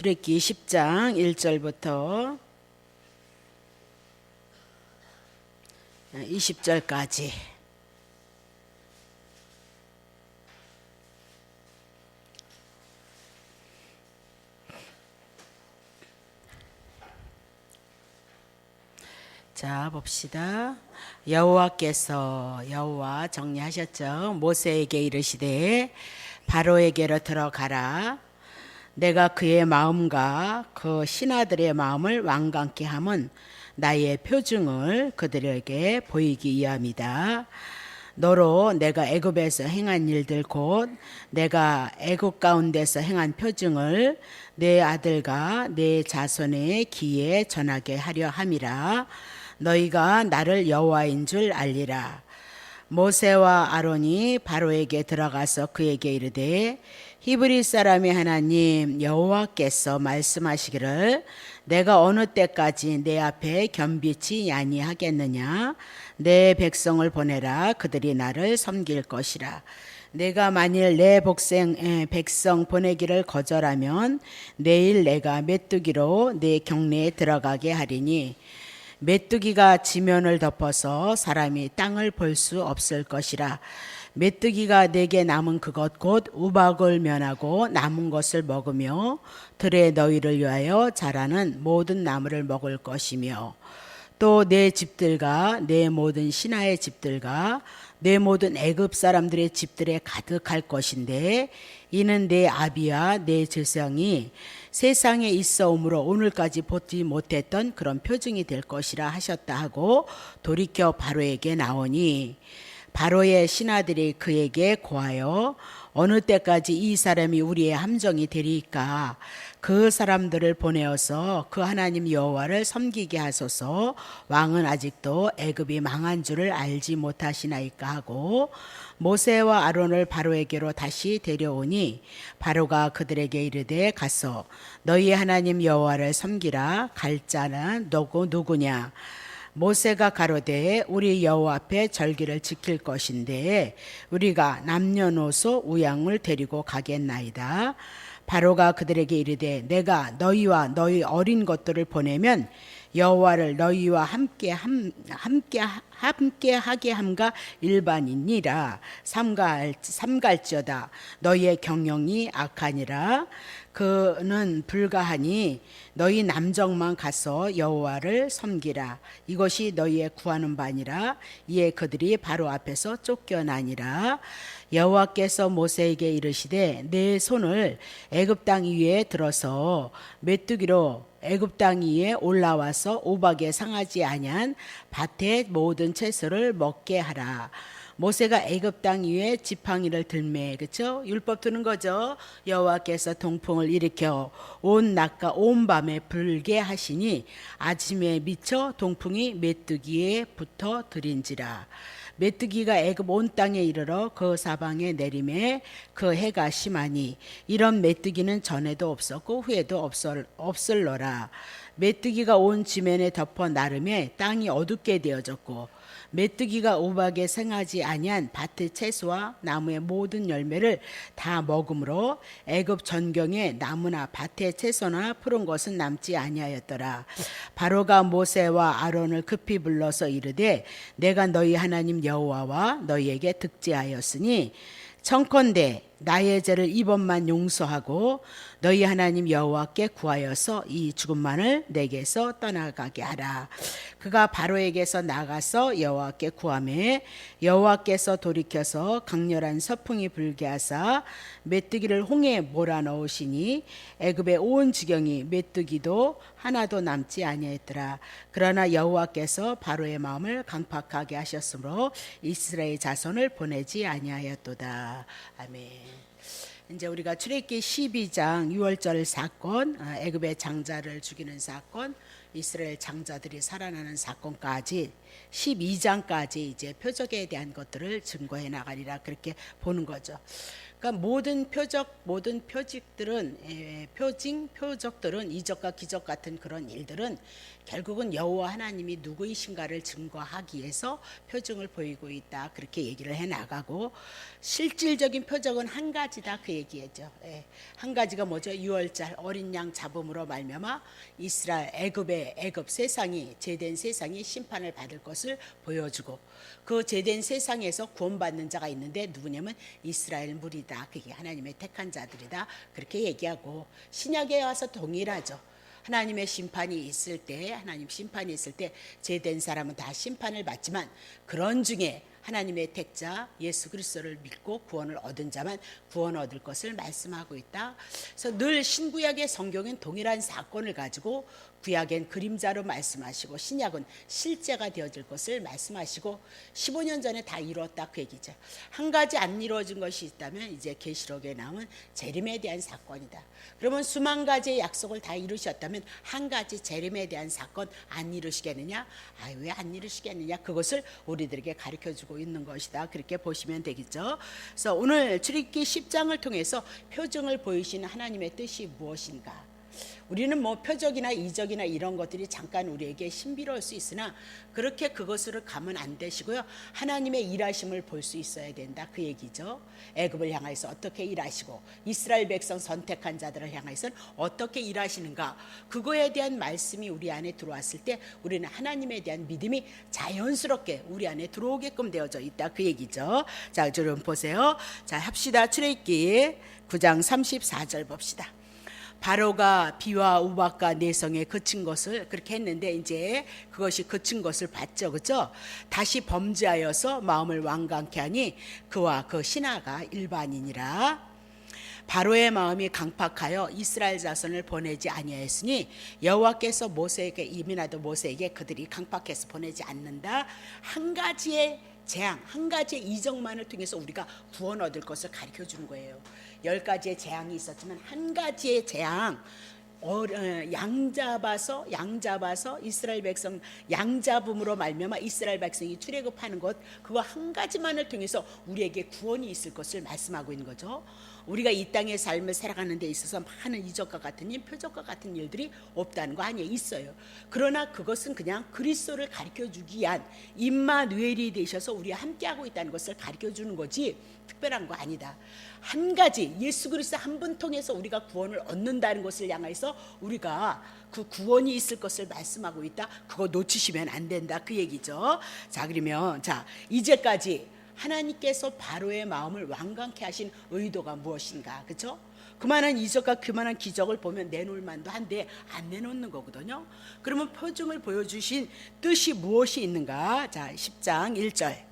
출애굽기 10장 1절부터 20절까지. 자, 봅시다. 여호와 정리하셨죠? 모세에게 이르시되 바로에게로 들어가라. 내가 그의 마음과 그 신하들의 마음을 완강케 함은 나의 표징을 그들에게 보이기 위함이다. 너로 내가 애굽에서 행한 일들 곧 내가 애굽 가운데서 행한 표징을 내 아들과 내 자손의 귀에 전하게 하려 함이라. 너희가 나를 여호와인 줄 알리라. 모세와 아론이 바로에게 들어가서 그에게 이르되 히브리 사람의 하나님 여호와께서 말씀하시기를 내가 어느 때까지 내 앞에 겸비치 아니하겠느냐. 내 백성을 보내라. 그들이 나를 섬길 것이라. 내가 만일 내 백성 보내기를 거절하면 내일 내가 메뚜기로 내 경내에 들어가게 하리니 메뚜기가 지면을 덮어서 사람이 땅을 볼 수 없을 것이라. 메뚜기가 내게 남은 그것 곧 우박을 면하고 남은 것을 먹으며 들에 너희를 위하여 자라는 모든 나무를 먹을 것이며 또 내 집들과 내 모든 신하의 집들과 내 모든 애굽 사람들의 집들에 가득할 것인데 이는 내 아비와 내 제사장이 세상에 있어오므로 오늘까지 보지 못했던 그런 표징이 될 것이라 하셨다 하고 돌이켜 바로에게 나오니 바로의 신하들이 그에게 고하여 어느 때까지 이 사람이 우리의 함정이 되리까. 그 사람들을 보내어서 그 하나님 여호와를 섬기게 하소서. 왕은 아직도 애굽이 망한 줄을 알지 못하시나이까 하고 모세와 아론을 바로에게로 다시 데려오니 바로가 그들에게 이르되 가서 너희 하나님 여호와를 섬기라. 갈 자는 누구냐. 모세가 가로되 우리 여호와 앞에 절기를 지킬 것인데 우리가 남녀노소 우양을 데리고 가겠나이다. 바로가 그들에게 이르되 내가 너희와 너희 어린 것들을 보내면 여호와를 너희와 함께 하게 함과 일반이니라. 삼갈지어다 너희의 경영이 악하니라. 그는 불가하니 너희 남정만 가서 여호와를 섬기라. 이것이 너희의 구하는 바니라. 이에 그들이 바로 앞에서 쫓겨나니라. 여호와께서 모세에게 이르시되 내 손을 애굽 땅 위에 들어서 메뚜기로 애굽 땅 위에 올라와서 우박에 상하지 아니한 밭의 모든 채소를 먹게 하라. 모세가 애굽 땅 위에 지팡이를 들매, 그렇죠? 율법 두는 거죠. 여호와께서 동풍을 일으켜 온 낮과 온 밤에 불게 하시니 아침에 미쳐 동풍이 메뚜기에 붙어 들인지라. 메뚜기가 애굽 온 땅에 이르러 그 사방에 내림에 그 해가 심하니 이런 메뚜기는 전에도 없었고 후에도 없을러라. 메뚜기가 온 지면에 덮어 나름에 땅이 어둡게 되어졌고 메뚜기가 우박에 생하지 아니한 밭의 채소와 나무의 모든 열매를 다 먹으므로 애굽 전경에 나무나 밭의 채소나 푸른 것은 남지 아니하였더라. 바로가 모세와 아론을 급히 불러서 이르되 내가 너희 하나님 여호와와 너희에게 득제하였으니 청컨대 나의 죄를 이번만 용서하고 너희 하나님 여호와께 구하여서 이 죽음만을 내게서 떠나가게 하라. 그가 바로에게서 나가서 여호와께 구하매 여호와께서 돌이켜서 강렬한 서풍이 불게 하사 메뚜기를 홍해에 몰아넣으시니 애굽의 온 지경이 메뚜기도 하나도 남지 아니하였더라. 그러나 여호와께서 바로의 마음을 강팍하게 하셨으므로 이스라엘 자손을 보내지 아니하였도다. 아멘. 이제 우리가 출애굽기 12장 6월절 사건, 애굽의 장자를 죽이는 사건, 이스라엘 장자들이 살아나는 사건까지 12장까지 이제 표적에 대한 것들을 증거해 나가리라 그렇게 보는 거죠. 그러니까 모든 표적들은 이적과 기적 같은 그런 일들은 결국은 여호와 하나님이 누구이신가를 증거하기 위해서 표징을 보이고 있다 그렇게 얘기를 해 나가고, 실질적인 표적은 한 가지다 그 얘기죠. 한 가지가 뭐죠? 유월절 어린 양 잡음으로 말미암아 이스라엘 애굽 세상이 제된 세상이 심판을 받을 것을 보여주고, 그 제된 세상에서 구원받는 자가 있는데 누구냐면 이스라엘 무리다. 그게 하나님의 택한 자들이다 그렇게 얘기하고, 신약에 와서 동일하죠. 하나님 심판이 있을 때 제된 사람은 다 심판을 받지만 그런 중에 하나님의 택자 예수 그리스도를 믿고 구원을 얻은 자만 구원 얻을 것을 말씀하고 있다. 그래서 늘 신구약의 성경은 동일한 사건을 가지고 구약엔 그림자로 말씀하시고 신약은 실제가 되어질 것을 말씀하시고 15년 전에 다 이루었다 그 얘기죠. 한 가지 안 이루어진 것이 있다면 이제 계시록에 나온 재림에 대한 사건이다. 그러면 수만 가지의 약속을 다 이루셨다면 한 가지 재림에 대한 사건 안 이루시겠느냐? 왜 안 이루시겠느냐? 그것을 우리들에게 가르쳐주고 있는 것이다 그렇게 보시면 되겠죠. 그래서 오늘 출애굽기 10장을 통해서 표징을 보이시는 하나님의 뜻이 무엇인가? 우리는 뭐 표적이나 이적이나 이런 것들이 잠깐 우리에게 신비로울 수 있으나 그렇게 그것으로 가면 안 되시고요. 하나님의 일하심을 볼 수 있어야 된다 그 얘기죠. 애굽을 향해서 어떻게 일하시고 이스라엘 백성 선택한 자들을 향해서는 어떻게 일하시는가, 그거에 대한 말씀이 우리 안에 들어왔을 때 우리는 하나님에 대한 믿음이 자연스럽게 우리 안에 들어오게끔 되어져 있다 그 얘기죠. 자, 여러분 보세요. 자, 합시다. 출애굽기 9장 34절 봅시다. 바로가 비와 우박과 내성에 그친 것을 그렇게 했는데 이제 그것이 그친 것을 봤죠, 그죠? 다시 범죄하여서 마음을 완강케 하니 그와 그 신하가 일반이니라. 바로의 마음이 강팍하여 이스라엘 자손을 보내지 아니하였으니 여호와께서 모세에게 이민하도 모세에게 그들이 강팍해서 보내지 않는다. 한 가지의 재앙, 한 가지의 이적만을 통해서 우리가 구원 얻을 것을 가르쳐 주는 거예요. 10가지의 재앙이 있었지만 한 가지의 재앙, 양 잡아서 이스라엘 백성 양 잡음으로 말미암아 이스라엘 백성이 출애굽하는 것, 그거 한 가지만을 통해서 우리에게 구원이 있을 것을 말씀하고 있는 거죠. 우리가 이 땅의 삶을 살아가는 데 있어서 많은 이적과 같은 일, 표적과 같은 일들이 없다는 거 아니에요? 있어요. 그러나 그것은 그냥 그리스도를 가르쳐주기 위한 임마누엘이 되셔서 우리와 함께하고 있다는 것을 가르쳐주는 거지 특별한 거 아니다. 한 가지 예수 그리스도 한 분 통해서 우리가 구원을 얻는다는 것을 향해서 우리가 그 구원이 있을 것을 말씀하고 있다. 그거 놓치시면 안 된다 그 얘기죠. 자, 그러면 이제까지 하나님께서 바로의 마음을 완강케 하신 의도가 무엇인가, 그렇죠? 그만한 이적과 그만한 기적을 보면 내놓을 만도 한데 안 내놓는 거거든요. 그러면 표징을 보여주신 뜻이 무엇이 있는가? 자, 10장 1절.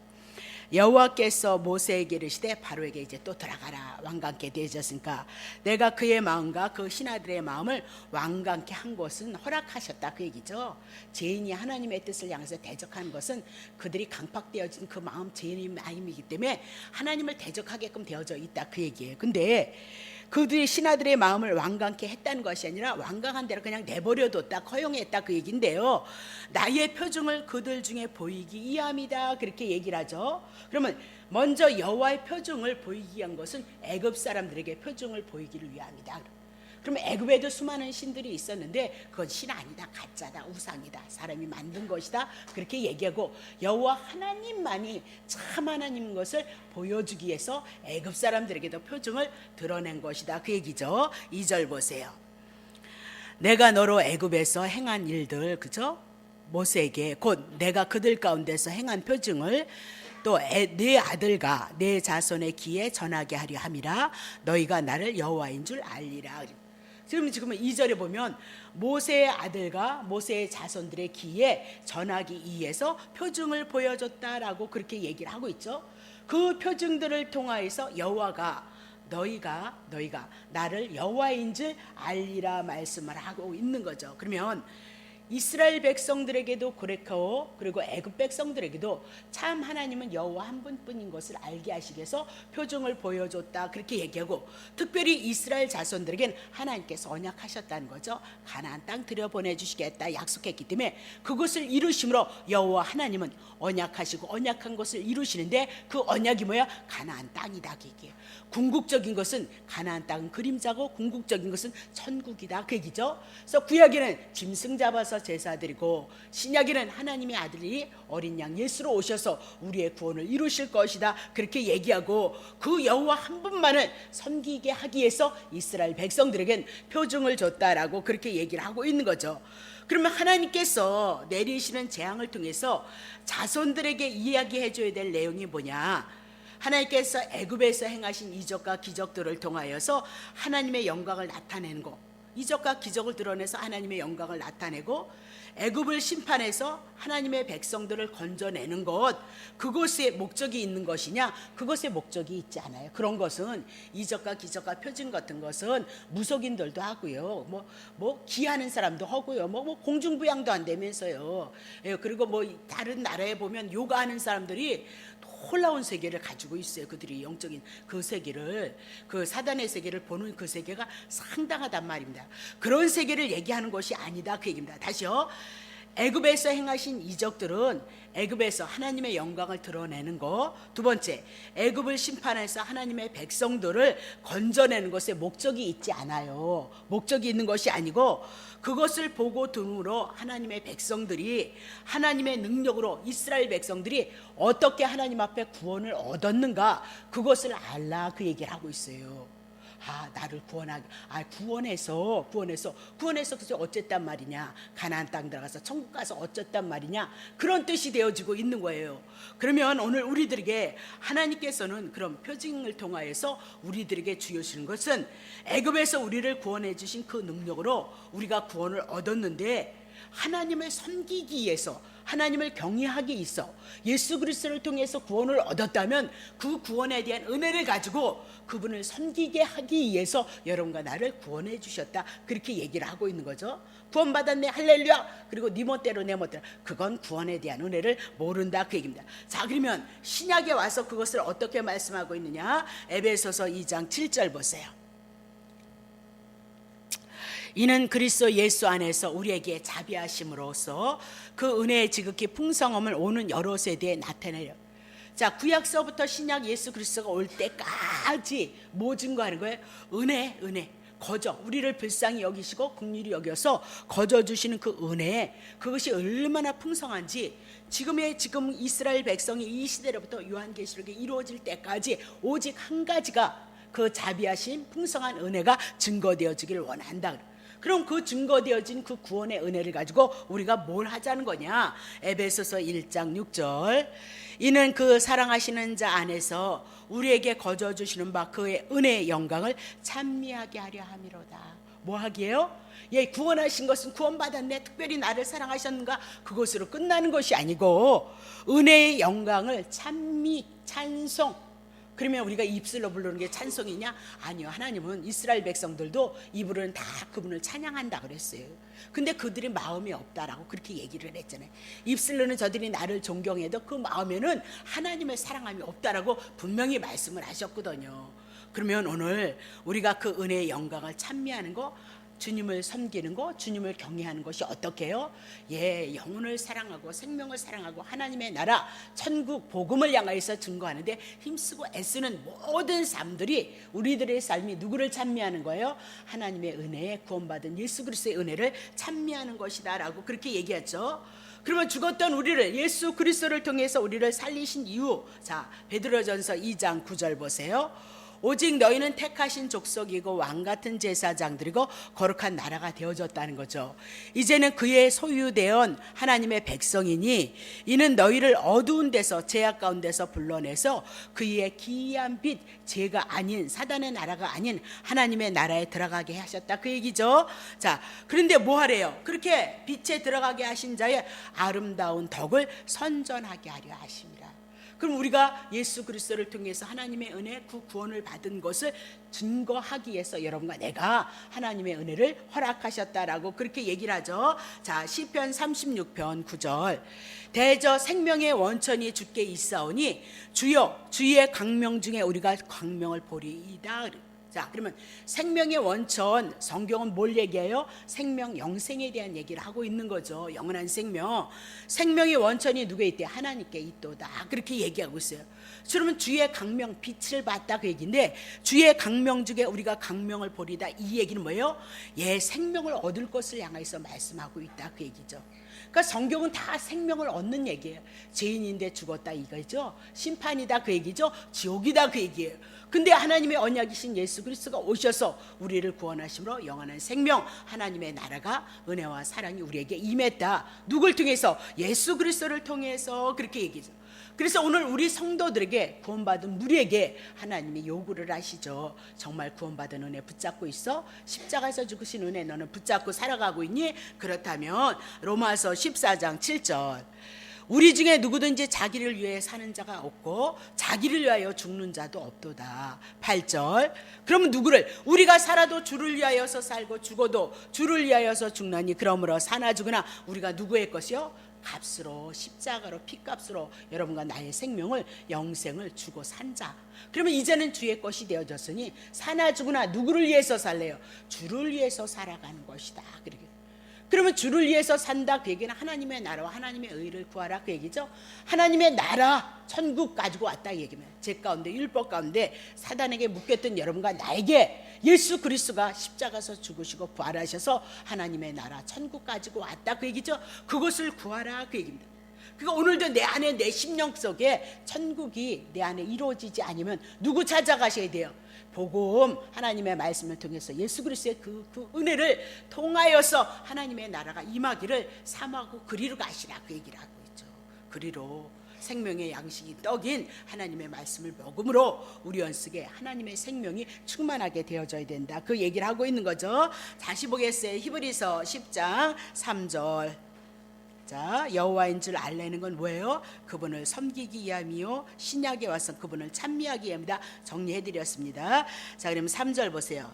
여호와께서 모세에게 이르시되 바로에게 이제 또 돌아가라, 완강케 되어졌으니까 내가 그의 마음과 그 신하들의 마음을 완강케 한 것은 허락하셨다 그 얘기죠. 죄인이 하나님의 뜻을 향해서 대적하는 것은 그들이 강팍되어진 그 마음, 죄인의 마음이기 때문에 하나님을 대적하게끔 되어져 있다 그 얘기예요. 근데 그들이 신하들의 마음을 완강케 했다는 것이 아니라 완강한 대로 그냥 내버려뒀다, 허용했다 그 얘기인데요. 나의 표징을 그들 중에 보이기 위함이다 그렇게 얘기를 하죠. 그러면 먼저 여호와의 표징을 보이기 위한 것은 애굽 사람들에게 표징을 보이기를 위함이다. 그러면 애굽에도 수많은 신들이 있었는데 그건 신 아니다, 가짜다, 우상이다, 사람이 만든 것이다 그렇게 얘기하고 여호와 하나님만이 참 하나님인 것을 보여주기 위해서 애굽 사람들에게도 표징을 드러낸 것이다 그 얘기죠. 2절 보세요. 내가 너로 애굽에서 행한 일들, 그죠? 모세에게 곧 내가 그들 가운데서 행한 표징을 또 네 아들과 네 자손의 귀에 전하게 하려 함이라. 너희가 나를 여호와인 줄 알리라. 지금 2절에 보면 모세의 아들과 모세의 자손들의 귀에 전하기 위해서 표징을 보여줬다라고 그렇게 얘기를 하고 있죠. 그 표징들을 통하여서 여호와가 너희가 나를 여호와인 줄 알리라 말씀을 하고 있는 거죠. 그러면 이스라엘 백성들에게도 그렇고 그리고 애굽 백성들에게도 참 하나님은 여호와 한 분뿐인 것을 알게 하시기 위해서 표징을 보여줬다 그렇게 얘기하고, 특별히 이스라엘 자손들에겐 하나님께서 언약하셨다는 거죠. 가나안 땅 들여보내주시겠다 약속했기 때문에 그것을 이루심으로 여호와 하나님은 언약하시고 언약한 것을 이루시는데, 그 언약이 뭐야? 가나안 땅이다 그 얘기예요. 궁극적인 것은 가나안 땅은 그림자고 궁극적인 것은 천국이다 그 얘기죠. 그래서 구약에는 짐승 잡아서 제사드리고, 신약에는 하나님의 아들이 어린 양 예수로 오셔서 우리의 구원을 이루실 것이다 그렇게 얘기하고, 그 여호와 한 분만을 섬기게 하기 위해서 이스라엘 백성들에겐 표징을 줬다라고 그렇게 얘기를 하고 있는 거죠. 그러면 하나님께서 내리시는 재앙을 통해서 자손들에게 이야기해 줘야 될 내용이 뭐냐? 하나님께서 애굽에서 행하신 이적과 기적들을 통하여서 하나님의 영광을 나타내는 것, 이적과 기적을 드러내서 하나님의 영광을 나타내고 애굽을 심판해서 하나님의 백성들을 건져내는 것, 그것에 목적이 있는 것이냐? 그것에 목적이 있지 않아요. 그런 것은 이적과 기적과 표징 같은 것은 무속인들도 하고요, 뭐 기하는 사람도 하고요, 뭐 공중부양도 한다면서요. 그리고 뭐 다른 나라에 보면 요가하는 사람들이 놀라운 세계를 가지고 있어요. 그들이 영적인 그 세계를, 그 사단의 세계를 보는 그 세계가 상당하단 말입니다. 그런 세계를 얘기하는 것이 아니다 그 얘기입니다. 다시요. 애굽에서 행하신 이적들은 애굽에서 하나님의 영광을 드러내는 것, 두 번째 애굽을 심판해서 하나님의 백성들을 건져내는 것에 목적이 있지 않아요. 목적이 있는 것이 아니고, 그것을 보고 둠으로 하나님의 백성들이 하나님의 능력으로 이스라엘 백성들이 어떻게 하나님 앞에 구원을 얻었는가, 그것을 알라 그 얘기를 하고 있어요. 나를 구원하기, 구원해서 그래서 어쨌단 말이냐, 가나안 땅 들어가서 천국 가서 어쨌단 말이냐, 그런 뜻이 되어지고 있는 거예요. 그러면 오늘 우리들에게 하나님께서는 그런 표징을 통하여서 우리들에게 주시는 것은 애굽에서 우리를 구원해 주신 그 능력으로 우리가 구원을 얻었는데, 하나님을 섬기기 위해서, 하나님을 경외하기 위해서 예수 그리스도를 통해서 구원을 얻었다면 그 구원에 대한 은혜를 가지고 그분을 섬기게 하기 위해서 여러분과 나를 구원해 주셨다 그렇게 얘기를 하고 있는 거죠. 구원받았네 할렐루야. 그리고 네 멋대로 내 멋대로, 그건 구원에 대한 은혜를 모른다 그 얘기입니다. 자, 그러면 신약에 와서 그것을 어떻게 말씀하고 있느냐? 에베소서 2장 7절 보세요. 이는 그리스도 예수 안에서 우리에게 자비하심으로써 그 은혜의 지극히 풍성함을 오는 여러 세대에 나타내려. 자, 구약서부터 신약 예수 그리스도가 올 때까지 뭐 증거하는 거예요? 은혜. 거저 우리를 불쌍히 여기시고 긍휼히 여겨서 거저 주시는 그 은혜, 그것이 얼마나 풍성한지 지금 이스라엘 백성이 이 시대로부터 요한계시록이 이루어질 때까지 오직 한 가지가 그 자비하신 풍성한 은혜가 증거되어지기를 원한다. 그럼 그 증거되어진 그 구원의 은혜를 가지고 우리가 뭘 하자는 거냐? 에베소서 1장 6절, 이는 그 사랑하시는 자 안에서 우리에게 거저 주시는 바 그의 은혜의 영광을 찬미하게 하려 함이로다. 뭐 하기에요? 구원하신 것은 구원받았네, 특별히 나를 사랑하셨는가, 그것으로 끝나는 것이 아니고 은혜의 영광을 찬송. 그러면 우리가 입술로 부르는 게 찬송이냐? 아니요. 하나님은 이스라엘 백성들도 입으로는 다 그분을 찬양한다 그랬어요. 근데 그들이 마음이 없다라고 그렇게 얘기를 했잖아요. 입술로는 저들이 나를 존경해도 그 마음에는 하나님을 사랑함이 없다라고 분명히 말씀을 하셨거든요. 그러면 오늘 우리가 그 은혜의 영광을 찬미하는 거, 주님을 섬기는 거, 주님을 경외하는 것이 어떻게 해요? 영혼을 사랑하고 생명을 사랑하고 하나님의 나라 천국 복음을 향하여서 증거하는데 힘쓰고 애쓰는 모든 삶들이, 우리들의 삶이 누구를 찬미하는 거예요? 하나님의 은혜에 구원받은 예수 그리스도의 은혜를 찬미하는 것이다 라고 그렇게 얘기했죠. 그러면 죽었던 우리를 예수 그리스도를 통해서 우리를 살리신 이유, 자, 베드로전서 2장 9절 보세요. 오직 너희는 택하신 족속이고 왕같은 제사장들이고 거룩한 나라가 되어졌다는 거죠. 이제는 그의 소유되온 하나님의 백성이니 이는 너희를 어두운 데서 죄악 가운데서 불러내서 그의 기이한 빛, 죄가 아닌 사단의 나라가 아닌 하나님의 나라에 들어가게 하셨다 그 얘기죠. 자, 그런데 뭐 하래요? 그렇게 빛에 들어가게 하신 자의 아름다운 덕을 선전하게 하려 하십니다. 그럼 우리가 예수 그리스도를 통해서 하나님의 은혜, 그 구원을 받은 것을 증거하기 위해서 여러분과 내가 하나님의 은혜를 허락하셨다라고 그렇게 얘기를 하죠. 자, 시편 36편 9절. 대저 생명의 원천이 주께 있사오니 주여 주의 광명 중에 우리가 광명을 보리이다. 자, 그러면 생명의 원천, 성경은 뭘 얘기해요? 생명, 영생에 대한 얘기를 하고 있는 거죠. 영원한 생명. 생명의 원천이 누구에 있대? 하나님께 있도다. 그렇게 얘기하고 있어요. 그러면 주의 광명, 빛을 봤다 그 얘기인데, 주의 광명 중에 우리가 광명을 보리다, 이 얘기는 뭐예요? 예, 생명을 얻을 것을 향해서 말씀하고 있다 그 얘기죠. 그러니까 성경은 다 생명을 얻는 얘기예요. 죄인인데 죽었다 이거죠. 심판이다 그 얘기죠. 지옥이다 그 얘기예요. 근데 하나님의 언약이신 예수 그리스도가 오셔서 우리를 구원하심으로 영원한 생명, 하나님의 나라가, 은혜와 사랑이 우리에게 임했다. 누굴 통해서? 예수 그리스도를 통해서. 그렇게 얘기죠. 그래서 오늘 우리 성도들에게, 구원받은 우리에게 하나님이 요구를 하시죠. 정말 구원받은 은혜 붙잡고 있어? 십자가에서 죽으신 은혜 너는 붙잡고 살아가고 있니? 그렇다면 로마서 14장 7절. 우리 중에 누구든지 자기를 위해 사는 자가 없고 자기를 위하여 죽는 자도 없도다. 8절. 그러면 누구를? 우리가 살아도 주를 위하여서 살고 죽어도 주를 위하여서 죽나니 그러므로 사나 죽으나 우리가 누구의 것이요? 값으로, 십자가로, 피값으로 여러분과 나의 생명을, 영생을 주고 산 자. 그러면 이제는 주의 것이 되어졌으니 사나 죽으나 누구를 위해서 살래요? 주를 위해서 살아가는 것이다. 그러면 주를 위해서 산다 그 얘기는 하나님의 나라와 하나님의 의를 구하라 그 얘기죠. 하나님의 나라, 천국 가지고 왔다 이 얘기면, 죄 가운데, 율법 가운데 사단에게 묶였던 여러분과 나에게 예수 그리스도가 십자가에서 죽으시고 부활하셔서 하나님의 나라, 천국 가지고 왔다 그 얘기죠. 그것을 구하라 그 얘기입니다. 그러니까 오늘도 내 안에, 내 심령 속에 천국이 내 안에 이루어지지 않으면 누구 찾아가셔야 돼요? 복음, 하나님의 말씀을 통해서 예수 그리스도의 그 은혜를 통하여서 하나님의 나라가 임하기를 삼하고 그리로 가시라 그 얘기를 하고 있죠. 그리로 생명의 양식이 떡인 하나님의 말씀을 먹음으로 우리 안속에 하나님의 생명이 충만하게 되어져야 된다 그 얘기를 하고 있는 거죠. 다시 보겠어요. 히브리서 10장 3절. 자, 여호와인 줄 알려는 건 뭐예요? 그분을 섬기기 위함이요 신약에 와서 그분을 찬미하기 위함이다. 정리해드렸습니다. 자, 그럼 3절 보세요.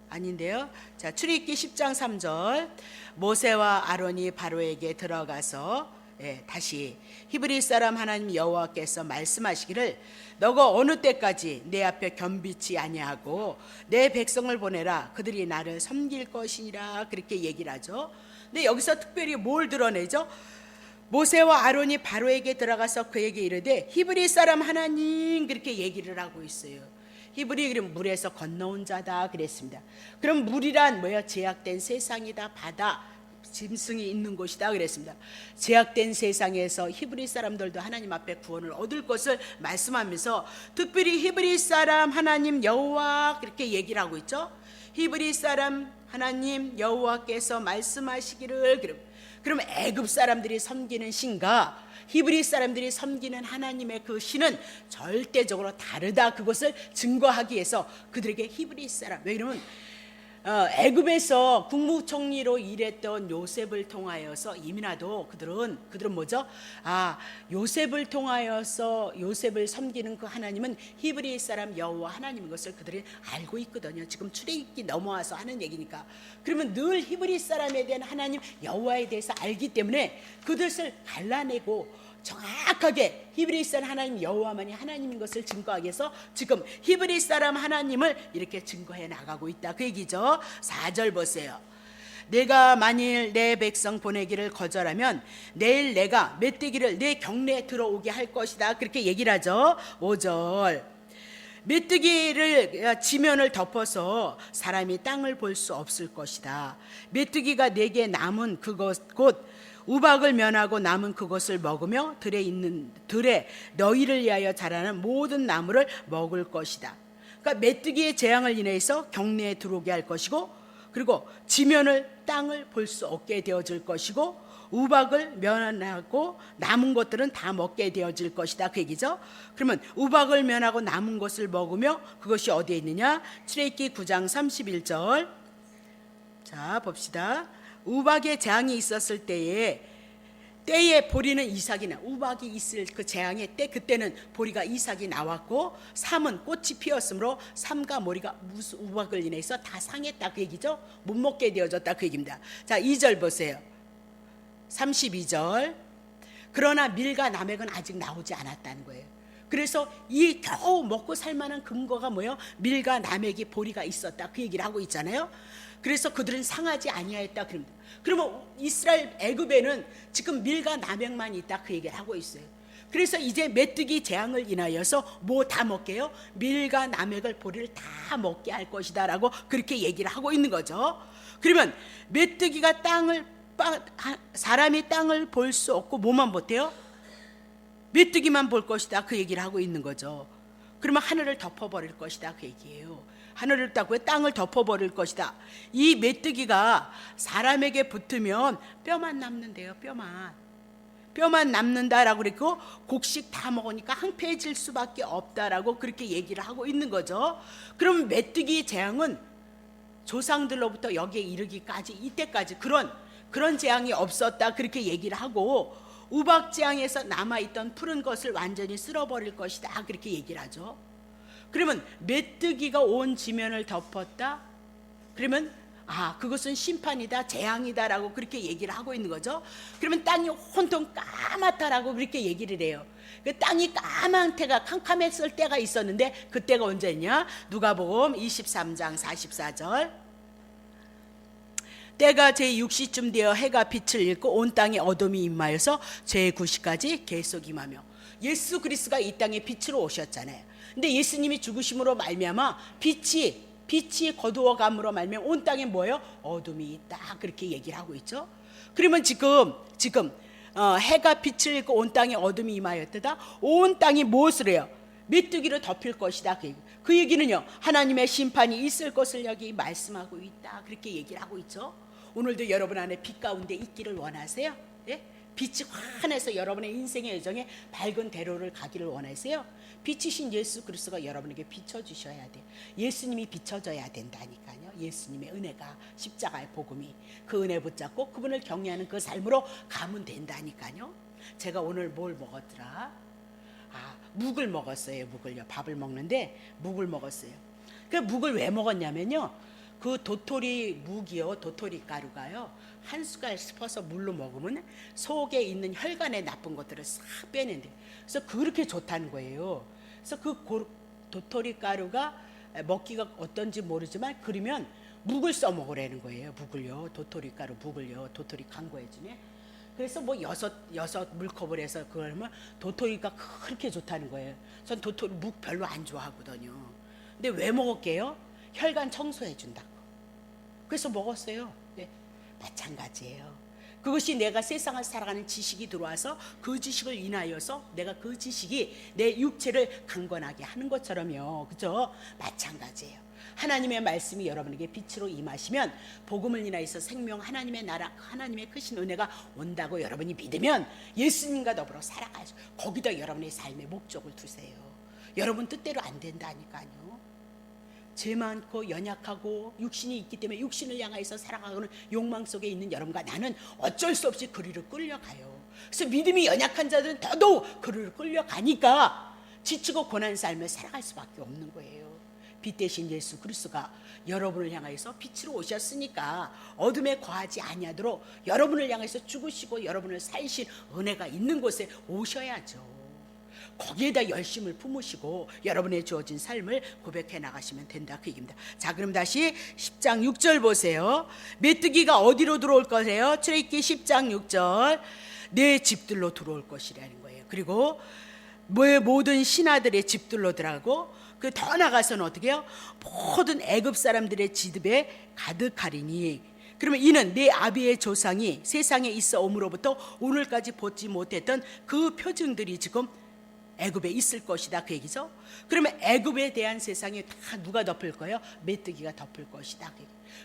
아닌데요. 자, 출애굽기 10장 3절. 모세와 아론이 바로에게 들어가서, 다시 히브리 사람 하나님 여호와께서 말씀하시기를 너가 어느 때까지 내 앞에 겸비치 아니하고 내 백성을 보내라. 그들이 나를 섬길 것이니라. 그렇게 얘기를 하죠. 근데 여기서 특별히 뭘 드러내죠? 모세와 아론이 바로에게 들어가서 그에게 이르되 히브리 사람 하나님 그렇게 얘기를 하고 있어요. 히브리 그럼 물에서 건너온 자다 그랬습니다. 그럼 물이란 뭐야? 제약된 세상이다, 바다, 짐승이 있는 곳이다 그랬습니다. 제약된 세상에서 히브리 사람들도 하나님 앞에 구원을 얻을 것을 말씀하면서 특별히 히브리 사람 하나님 여호와 그렇게 얘기를 하고 있죠. 히브리 사람 하나님 여호와께서 말씀하시기를, 그럼 애굽 사람들이 섬기는 신과 히브리 사람들이 섬기는 하나님의 그 신은 절대적으로 다르다. 그것을 증거하기 위해서 그들에게 히브리 사람, 왜 이러면 애굽에서 국무총리로 일했던 요셉을 통하여서 이민아도 그들은 뭐죠? 요셉을 통하여서 요셉을 섬기는 그 하나님은 히브리 사람 여호와 하나님인 것을 그들이 알고 있거든요. 지금 출애굽기 넘어와서 하는 얘기니까. 그러면 늘 히브리 사람에 대한 하나님 여호와에 대해서 알기 때문에 그것을 갈라내고 정확하게 히브리 사람 하나님 여호와만이 하나님인 것을 증거하기 위해서 지금 히브리 사람 하나님을 이렇게 증거해 나가고 있다 그 얘기죠. 4절 보세요. 내가 만일 내 백성 보내기를 거절하면 내일 내가 메뚜기를 내 경내에 들어오게 할 것이다 그렇게 얘기를 하죠. 5절. 메뚜기를 지면을 덮어서 사람이 땅을 볼 수 없을 것이다. 메뚜기가 내게 남은 그것 곧 우박을 면하고 남은 그것을 먹으며 들에 너희를 위하여 자라는 모든 나무를 먹을 것이다. 그러니까 메뚜기의 재앙을 인해서 경내에 들어오게 할 것이고, 그리고 지면을 땅을 볼 수 없게 되어질 것이고, 우박을 면하고 남은 것들은 다 먹게 되어질 것이다 그 얘기죠. 그러면 우박을 면하고 남은 것을 먹으며 그것이 어디에 있느냐? 출애굽기 9장 31절. 자 봅시다. 우박의 재앙이 있었을 때에 때에 보리는 이삭이나 우박이 있을 그 재앙의 때, 그때는 보리가 이삭이 나왔고 삼은 꽃이 피었으므로 삼과 모리가 우박을 인해서 다 상했다 그 얘기죠. 못 먹게 되어졌다 그 얘기입니다. 자, 2절 보세요. 32절. 그러나 밀과 남획은 아직 나오지 않았다는 거예요. 그래서 이 겨우 먹고 살 만한 근거가 뭐예요? 밀과 남획이 보리가 있었다 그 얘기를 하고 있잖아요. 그래서 그들은 상하지 아니하였다 그럽니다. 그러면 이스라엘 애굽에는 지금 밀과 남획만 있다 그 얘기를 하고 있어요. 그래서 이제 메뚜기 재앙을 인하여서 뭐 다 먹게요? 밀과 남획을 보리를 다 먹게 할 것이다 라고 그렇게 얘기를 하고 있는 거죠. 그러면 메뚜기가 사람이 땅을 볼 수 없고 뭐만 못해요? 메뚜기만 볼 것이다 그 얘기를 하고 있는 거죠. 그러면 하늘을 덮어버릴 것이다 그 얘기예요. 하늘을 닦고 땅을 덮어버릴 것이다. 이 메뚜기가 사람에게 붙으면 뼈만 남는데요. 뼈만 남는다라고 그랬고 곡식 다 먹으니까 항폐해질 수밖에 없다라고 그렇게 얘기를 하고 있는 거죠. 그럼 메뚜기 재앙은 조상들로부터 여기에 이르기까지 이때까지 그런 재앙이 없었다 그렇게 얘기를 하고, 우박 재앙에서 남아있던 푸른 것을 완전히 쓸어버릴 것이다 그렇게 얘기를 하죠. 그러면 메뚜기가 온 지면을 덮었다. 그러면 그것은 심판이다, 재앙이다라고 그렇게 얘기를 하고 있는 거죠. 그러면 땅이 온통 까맣다라고 그렇게 얘기를 해요. 그 땅이 까만 때가 캄캄했을 때가 있었는데 그때가 언제냐? 누가복음 23장 44절. 때가 제6시쯤 되어 해가 빛을 잃고 온 땅에 어둠이 임하여서 제9시까지 계속 임하며. 예수 그리스도가 이 땅에 빛으로 오셨잖아요. 근데 예수님이 죽으심으로 말미암아 빛이 거두어감으로 말미암아 온 땅에 뭐예요? 어둠이 있다 그렇게 얘기를 하고 있죠. 그러면 지금 해가 빛을 잃고 온 땅에 어둠이 임하였다. 온 땅이 무엇을 해요? 메뚜기로 덮일 것이다 그 얘기는요, 하나님의 심판이 있을 것을 여기 말씀하고 있다 그렇게 얘기를 하고 있죠. 오늘도 여러분 안에 빛 가운데 있기를 원하세요? 예? 빛이 환해서 여러분의 인생의 여정에 밝은 대로를 가기를 원하세요? 빛이신 예수 그리스도가 여러분에게 비춰주셔야 돼요. 예수님이 비춰져야 된다니까요. 예수님의 은혜가, 십자가의 복음이, 그 은혜 붙잡고 그분을 경외하는 그 삶으로 가면 된다니까요. 제가 오늘 뭘 먹었더라? 묵을 먹었어요. 묵을요. 밥을 먹는데 묵을 먹었어요. 그 묵을 왜 먹었냐면요, 그 도토리 묵이요, 도토리 가루가요, 한 숟갈 씹어서 물로 먹으면 속에 있는 혈관의 나쁜 것들을 싹 빼낸대요. 그래서 그렇게 좋다는 거예요. 그래서 그 도토리 가루가 먹기가 어떤지 모르지만 그러면 묵을 써 먹으라는 거예요. 묵을요, 도토리 가루 묵을요, 도토리 광고해 주네. 그래서 뭐 여섯 물컵을 해서 그걸 하면 도토리가 그렇게 좋다는 거예요. 전 도토리 묵 별로 안 좋아하거든요. 근데 왜 먹을게요? 혈관 청소해 준다고. 그래서 먹었어요. 네, 마찬가지예요. 그것이 내가 세상을 살아가는 지식이 들어와서 그 지식을 인하여서 내가 그 지식이 내 육체를 강건하게 하는 것처럼요. 그죠? 마찬가지예요. 하나님의 말씀이 여러분에게 빛으로 임하시면 복음을 인하여서 생명, 하나님의 나라, 하나님의 크신 은혜가 온다고 여러분이 믿으면 예수님과 더불어 살아가죠. 거기다 여러분의 삶의 목적을 두세요. 여러분 뜻대로 안 된다니까요. 죄 많고 연약하고 육신이 있기 때문에 육신을 향해서 살아가는 욕망 속에 있는 여러분과 나는 어쩔 수 없이 그리로 끌려가요. 그래서 믿음이 연약한 자들은 더더욱 그리로 끌려가니까 지치고 고난 삶을 살아갈 수밖에 없는 거예요. 빛 대신 예수 그리스도가 여러분을 향해서 빛으로 오셨으니까 어둠에 거하지 아니하도록 여러분을 향해서 죽으시고 여러분을 살리신 은혜가 있는 곳에 오셔야죠. 거기에다 열심을 품으시고 여러분의 주어진 삶을 고백해 나가시면 된다 그 얘기입니다. 자, 그럼 다시 10장 6절 보세요. 메뚜기가 어디로 들어올 거예요? 출애굽기 10장 6절. 내 집들로 들어올 것이라는 거예요. 그리고 모든 신하들의 집들로 들어가고 그 더 나가서는 어떻게 해요? 모든 애굽 사람들의 집에 가득하리니. 그러면 이는 내 아비의 조상이 세상에 있어 오므로부터 오늘까지 보지 못했던 그 표징들이 지금 애굽에 있을 것이다 그 얘기죠. 그러면 애굽에 대한 세상에 다 누가 덮을 거예요? 메뚜기가 덮을 것이다.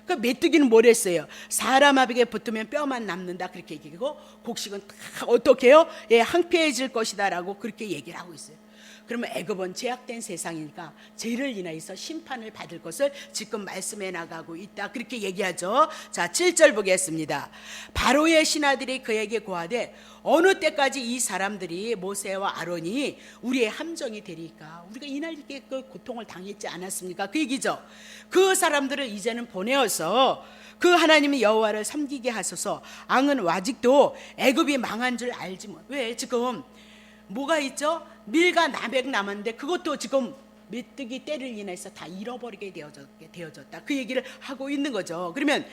그 메뚜기는 뭘 했어요? 사람 앞에 붙으면 뼈만 남는다 그렇게 얘기하고 곡식은 다 어떻게 해요? 항폐해질 것이다 라고 그렇게 얘기를 하고 있어요. 그러면 애굽은 죄악된 세상이니까 죄를 인하여서 심판을 받을 것을 지금 말씀해 나가고 있다. 그렇게 얘기하죠. 자, 7절 보겠습니다. 바로의 신하들이 그에게 고하되 어느 때까지 이 사람들이 모세와 아론이 우리의 함정이 되리까? 우리가 이날께 그 고통을 당했지 않았습니까? 그 얘기죠. 그 사람들을 이제는 보내어서 그 하나님의 여호와를 섬기게 하소서. 앙은 아직도 애굽이 망한 줄 알지 뭐. 왜 지금 뭐가 있죠? 밀과 나백 남았는데 그것도 지금 메뚜기 떼를 인해서 다 잃어버리게 되어졌다. 그 얘기를 하고 있는 거죠. 그러면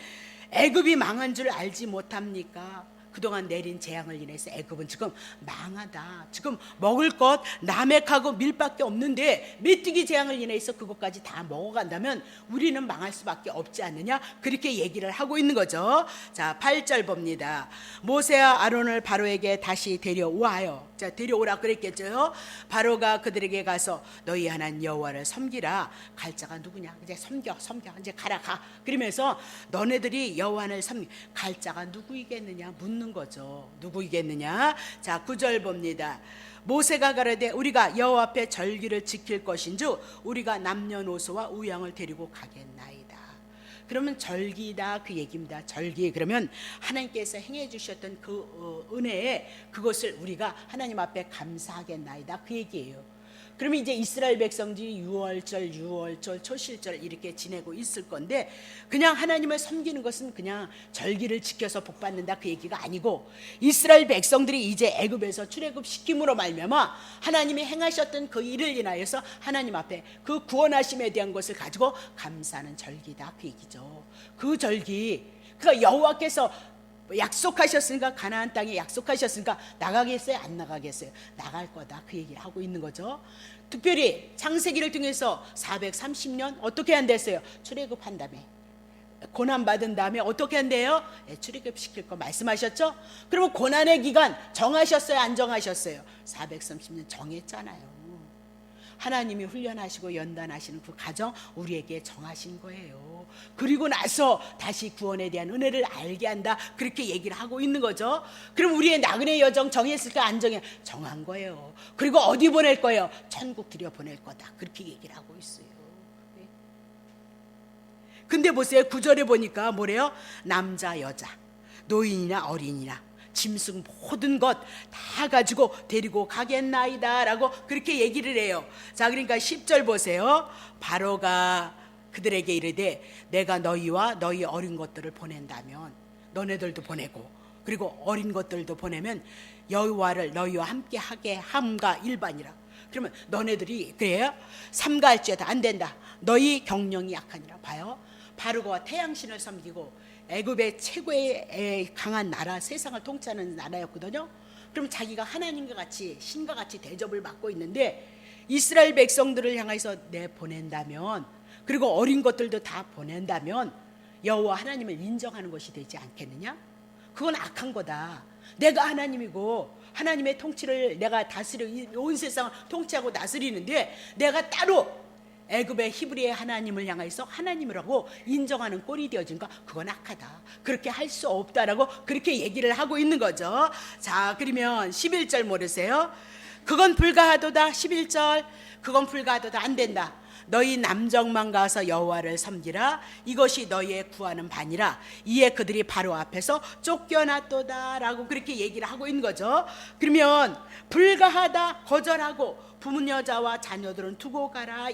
애굽이 망한 줄 알지 못합니까? 그동안 내린 재앙을 인해서 애굽은 지금 망하다. 지금 먹을 것 나맥하고 밀밖에 없는데 메뚜기 재앙을 인해서 그것까지 다 먹어간다면 우리는 망할 수밖에 없지 않느냐? 그렇게 얘기를 하고 있는 거죠. 자, 8절 봅니다. 모세와 아론을 바로에게 다시 데려오하여, 자, 데려오라 그랬겠죠. 바로가 그들에게 가서 너희 하나님 여호와를 섬기라. 갈 자가 누구냐? 이제 섬겨 이제 가라 가. 그러면서 너네들이 여호와를 갈 자가 누구이겠느냐 묻는 거죠. 누구이겠느냐? 자, 9절 봅니다. 모세가 가라되 우리가 여호와 앞에 절기를 지킬 것인즉 우리가 남녀노소와 우양을 데리고 가겠나이다. 그러면 절기다 그 얘기입니다. 절기. 그러면 하나님께서 행해 주셨던 그 은혜에 그것을 우리가 하나님 앞에 감사하겠나이다 그 얘기예요. 그러면 이제 이스라엘 백성들이 유월절, 초실절 이렇게 지내고 있을 건데 그냥 하나님을 섬기는 것은 그냥 절기를 지켜서 복 받는다 그 얘기가 아니고 이스라엘 백성들이 이제 애굽에서 출애굽 시킴으로 말미암아 하나님이 행하셨던 그 일을 인하여서 하나님 앞에 그 구원하심에 대한 것을 가지고 감사하는 절기다 그 얘기죠. 그 절기, 그러니까 여호와께서 약속하셨으니까, 가나안 땅에 약속하셨으니까 나가겠어요? 안 나가겠어요? 나갈 거다 그 얘기를 하고 있는 거죠. 특별히 창세기를 통해서 430년 어떻게 한댔어요? 출애굽한 다음에 고난 받은 다음에 어떻게 한대요? 출애굽 시킬 거 말씀하셨죠? 그러면 고난의 기간 정하셨어요? 안 정하셨어요? 430년 정했잖아요. 하나님이 훈련하시고 연단하시는 그 과정 우리에게 정하신 거예요. 그리고 나서 다시 구원에 대한 은혜를 알게 한다 그렇게 얘기를 하고 있는 거죠. 그럼 우리의 나그네 여정 정했을까? 안 정한 거예요. 그리고 어디 보낼 거예요? 천국 들여보낼 거다 그렇게 얘기를 하고 있어요. 근데 보세요. 9절에 보니까 뭐래요? 남자 여자 노인이나 어린이나 짐승 모든 것 다 가지고 데리고 가겠나이다 라고 그렇게 얘기를 해요. 자, 그러니까 10절 보세요. 바로가 그들에게 이르되 내가 너희와 너희 어린 것들을 보낸다면, 너네들도 보내고 그리고 어린 것들도 보내면 여호와를 너희와 함께 하게 함과 일반이라. 그러면 너네들이 그래요? 삼가할지어다 안 된다. 너희 경령이 약하니라. 봐요. 바로가 태양신을 섬기고 애굽의 최고의 강한 나라, 세상을 통치하는 나라였거든요. 그럼 자기가 하나님과 같이 신과 같이 대접을 받고 있는데 이스라엘 백성들을 향해서 보낸다면, 그리고 어린 것들도 다 보낸다면 여호와 하나님을 인정하는 것이 되지 않겠느냐? 그건 악한 거다. 내가 하나님이고 하나님의 통치를 내가 다스려 온 세상을 통치하고 다스리는데 내가 따로 애굽의 히브리의 하나님을 향해서 하나님이라고 인정하는 꼴이 되어진 거, 그건 악하다. 그렇게 할 수 없다라고 그렇게 얘기를 하고 있는 거죠. 자, 그러면 11절 모르세요? 그건 불가하도다. 11절 그건 불가하도다. 안 된다. 너희 남정만 가서 여호와를 섬기라. 이것이 너희의 구하는 바니라. 이에 그들이 바로 앞에서 쫓겨났도다 라고 그렇게 얘기를 하고 있는 거죠. 그러면 불가하다, 거절하고 부문 여자와 자녀들은 두고 가라.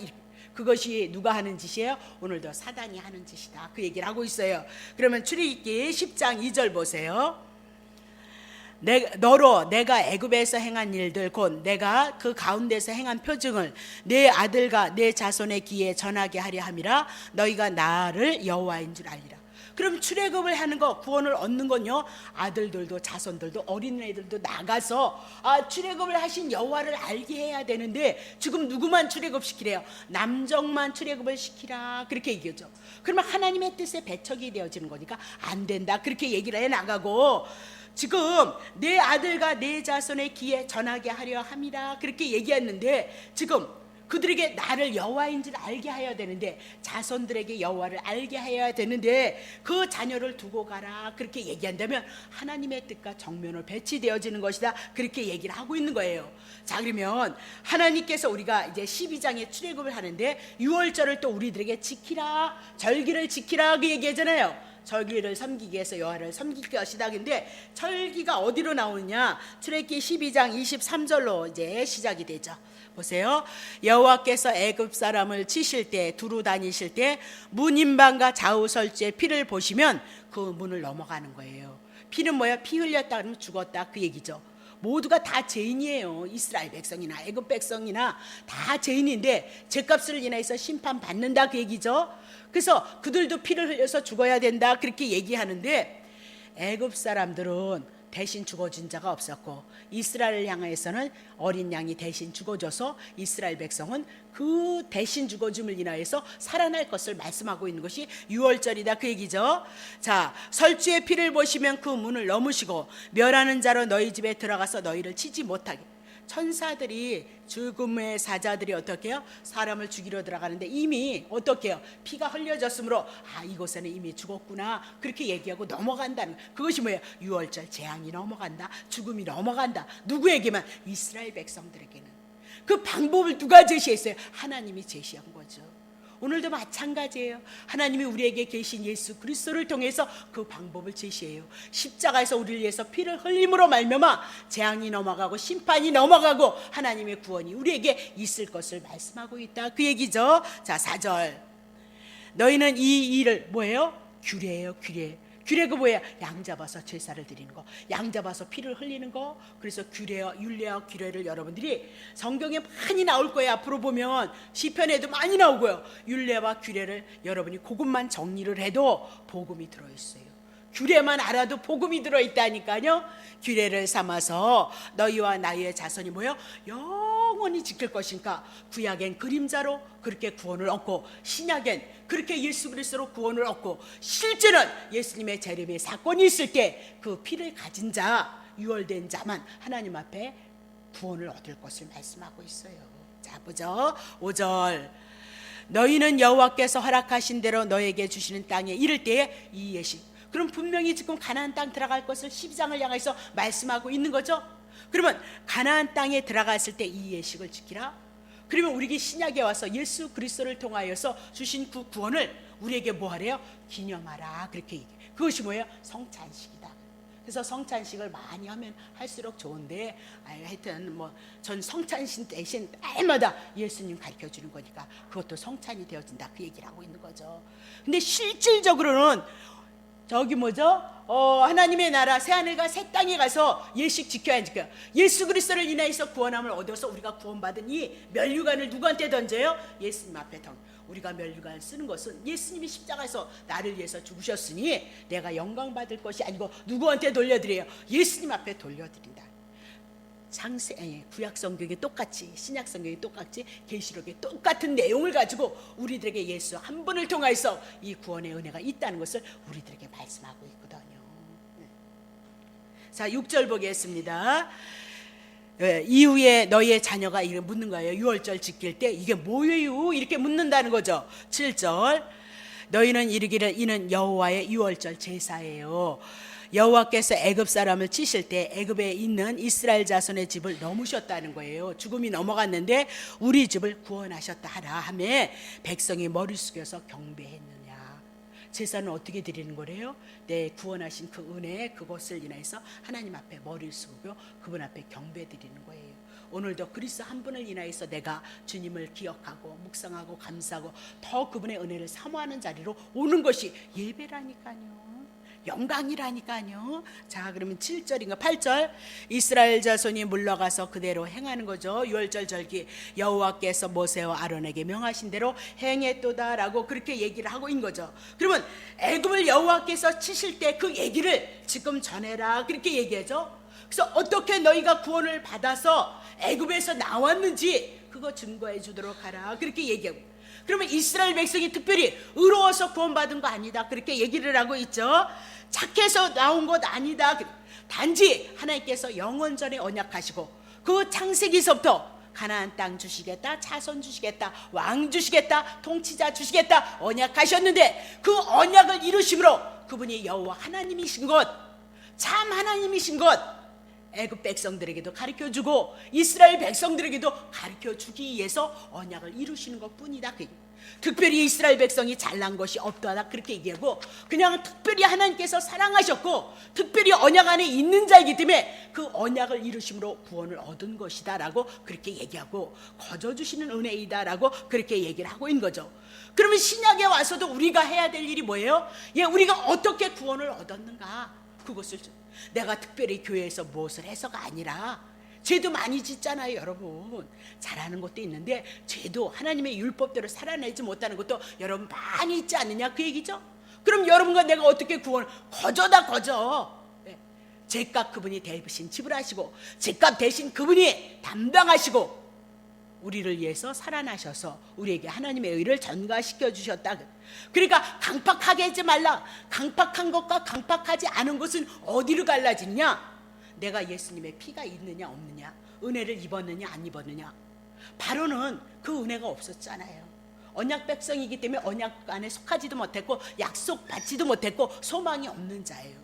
그것이 누가 하는 짓이에요? 오늘도 사단이 하는 짓이다 그 얘기를 하고 있어요. 그러면 출애굽기 10장 2절 보세요. 너로 내가 애굽에서 행한 일들 곧 내가 그 가운데서 행한 표징을 내 아들과 내 자손의 귀에 전하게 하려 함이라. 너희가 나를 여호와인 줄 알리라. 그럼 출애굽을 하는 거, 구원을 얻는 건요, 아들들도 자손들도 어린애들도 나가서 출애굽을 하신 여호와를 알게 해야 되는데 지금 누구만 출애굽 시키래요? 남정만 출애굽을 시키라 그렇게 얘기하죠. 그러면 하나님의 뜻에 배척이 되어지는 거니까 안 된다 그렇게 얘기를 해 나가고, 지금 내 아들과 내 자손의 귀에 전하게 하려 함이라 그렇게 얘기했는데 지금 그들에게 나를 여호와인지를 알게 하여야 되는데, 자손들에게 여호와를 알게 해야 되는데 그 자녀를 두고 가라 그렇게 얘기한다면 하나님의 뜻과 정면으로 배치되어지는 것이다 그렇게 얘기를 하고 있는 거예요. 자, 그러면 하나님께서 우리가 이제 12장에 출애굽을 하는데 유월절을 또 우리들에게 지키라, 절기를 지키라 그 얘기하잖아요. 절기를 섬기기 위해서 여호와를 섬길 것이다. 근데 절기가 어디로 나오느냐? 출애굽기 12장 23절로 이제 시작이 되죠. 보세요. 여호와께서 애굽 사람을 치실 때, 두루 다니실 때 문인방과 좌우설주의 피를 보시면 그 문을 넘어가는 거예요. 피는 뭐야? 피 흘렸다 그러면 죽었다 그 얘기죠. 모두가 다 죄인이에요. 이스라엘 백성이나 애굽 백성이나 다 죄인인데 죄값을 인해서 심판받는다 그 얘기죠. 그래서 그들도 피를 흘려서 죽어야 된다 그렇게 얘기하는데, 애굽 사람들은 대신 죽어준 자가 없었고 이스라엘을 향해서는 어린 양이 대신 죽어줘서 이스라엘 백성은 그 대신 죽어줌을 인하여서 살아날 것을 말씀하고 있는 것이 유월절이다 그 얘기죠. 자, 설주의 피를 보시면 그 문을 넘으시고 멸하는 자로 너희 집에 들어가서 너희를 치지 못하게. 천사들이, 죽음의 사자들이 어떻게 해요? 사람을 죽이러 들어가는데 이미 어떻게 해요? 피가 흘려졌으므로 이곳에는 이미 죽었구나 그렇게 얘기하고 넘어간다는, 그것이 뭐예요? 유월절 재앙이 넘어간다, 죽음이 넘어간다. 누구에게만? 이스라엘 백성들에게는. 그 방법을 누가 제시했어요? 하나님이 제시한 거죠. 오늘도 마찬가지예요. 하나님이 우리에게 계신 예수 그리스도를 통해서 그 방법을 제시해요. 십자가에서 우리를 위해서 피를 흘림으로 말미암아 재앙이 넘어가고 심판이 넘어가고 하나님의 구원이 우리에게 있을 것을 말씀하고 있다 그 얘기죠. 자, 4절. 너희는 이 일을 뭐예요? 규례예요, 규례. 규례가 뭐예요? 양 잡아서 제사를 드리는 거, 양 잡아서 피를 흘리는 거. 그래서 규례와 율례와 규례를 여러분들이 성경에 많이 나올 거예요. 앞으로 보면 시편에도 많이 나오고요. 율례와 규례를 여러분이 그것만 정리를 해도 복음이 들어있어요. 규례만 알아도 복음이 들어있다니까요. 규례를 삼아서 너희와 나의 자손이 뭐예요? 영원히 지킬 것인가. 구약엔 그림자로 그렇게 구원을 얻고 신약엔 그렇게 예수 그리스도로 구원을 얻고, 실제는 예수님의 재림의 사건이 있을 때 그 피를 가진 자, 유월된 자만 하나님 앞에 구원을 얻을 것을 말씀하고 있어요. 자, 보죠. 5절. 너희는 여호와께서 허락하신 대로 너에게 주시는 땅에 이를 때에 이 예식. 그럼 분명히 지금 가나안 땅 들어갈 것을 12장을 향해서 말씀하고 있는 거죠. 그러면 가나안 땅에 들어갔을 때 이 예식을 지키라. 그러면 우리에게 신약에 와서 예수 그리스도를 통하여서 주신 그 구원을 우리에게 뭐 하래요? 기념하라 그렇게 얘기해요. 그것이 뭐예요? 성찬식이다. 그래서 성찬식을 많이 하면 할수록 좋은데, 하여튼 뭐 전 성찬식 대신 날마다 예수님 가르쳐 주는 거니까 그것도 성찬이 되어진다 그 얘기를 하고 있는 거죠. 근데 실질적으로는 저기 뭐죠? 하나님의 나라 새하늘과 새 땅에 가서 예식 지켜야 지켜요. 예수 그리스도를 인하여서 구원함을 얻어서 우리가 구원받은 이 면류관을 누구한테 던져요? 예수님 앞에 던져. 우리가 면류관을 쓰는 것은 예수님이 십자가에서 나를 위해서 죽으셨으니 내가 영광 받을 것이 아니고 누구한테 돌려드려요? 예수님 앞에 돌려드린다. 구약 성경이 똑같이, 신약 성경이 똑같이, 계시록에 똑같은 내용을 가지고 우리들에게 예수 한 분을 통해서 이 구원의 은혜가 있다는 것을 우리들에게 말씀하고 있거든요. 자, 6절 보겠습니다. 이후에 너희의 자녀가 이렇게 묻는 거예요. 유월절 지킬 때 이게 뭐예요? 이렇게 묻는다는 거죠. 7절. 너희는 이르기를 이는 여호와의 유월절 제사예요. 여호와께서 애굽 사람을 치실 때 애굽에 있는 이스라엘 자손의 집을 넘으셨다는 거예요. 죽음이 넘어갔는데 우리 집을 구원하셨다 하라 하며 백성이 머리 숙여서 경배했느냐. 제사는 어떻게 드리는 거래요? 내 구원하신 그 은혜, 그것을 인해서 하나님 앞에 머리를 숙이고 그분 앞에 경배 드리는 거예요. 오늘도 그리스도 한 분을 인하여서 내가 주님을 기억하고 묵상하고 감사하고 더 그분의 은혜를 사모하는 자리로 오는 것이 예배라니까요. 영광이라니까요. 자, 그러면 7절인가 8절. 이스라엘 자손이 물러가서 그대로 행하는 거죠. 유월절 절기 여호와께서 모세와 아론에게 명하신 대로 행했도다라고 그렇게 얘기를 하고 있는 거죠. 그러면 애굽을 여호와께서 치실 때 그 얘기를 지금 전해라 그렇게 얘기하죠. 그래서 어떻게 너희가 구원을 받아서 애굽에서 나왔는지 그거 증거해 주도록 하라 그렇게 얘기하고, 그러면 이스라엘 백성이 특별히 의로워서 구원받은 거 아니다 그렇게 얘기를 하고 있죠. 착해서 나온 것 아니다. 단지 하나님께서 영원전에 언약하시고 그 창세기서부터 가나안 땅 주시겠다, 자손 주시겠다, 왕 주시겠다, 통치자 주시겠다 언약하셨는데 그 언약을 이루심으로 그분이 여호와 하나님이신 것, 참 하나님이신 것 애굽 백성들에게도 가르쳐주고 이스라엘 백성들에게도 가르쳐주기 위해서 언약을 이루시는 것뿐이다. 특별히 이스라엘 백성이 잘난 것이 없다 그렇게 얘기하고, 그냥 특별히 하나님께서 사랑하셨고 특별히 언약 안에 있는 자이기 때문에 그 언약을 이루심으로 구원을 얻은 것이다 라고 그렇게 얘기하고, 거저주시는 은혜이다 라고 그렇게 얘기를 하고 있는 거죠. 그러면 신약에 와서도 우리가 해야 될 일이 뭐예요? 우리가 어떻게 구원을 얻었는가, 그것을 내가 특별히 교회에서 무엇을 해서가 아니라, 죄도 많이 짓잖아요 여러분. 잘하는 것도 있는데 죄도 하나님의 율법대로 살아내지 못하는 것도 여러분 많이 있지 않느냐 그 얘기죠. 그럼 여러분과 내가 어떻게 구원을, 거저다 거저. 죄값 그분이 대신 지불하시고 죄값 대신 그분이 담당하시고 우리를 위해서 살아나셔서 우리에게 하나님의 의를 전가시켜 주셨다. 그러니까 강팍하게 하지 말라. 강팍한 것과 강팍하지 않은 것은 어디로 갈라지냐? 내가 예수님의 피가 있느냐 없느냐, 은혜를 입었느냐 안 입었느냐. 바로는 그 은혜가 없었잖아요. 언약 백성이기 때문에 언약 안에 속하지도 못했고 약속 받지도 못했고 소망이 없는 자예요.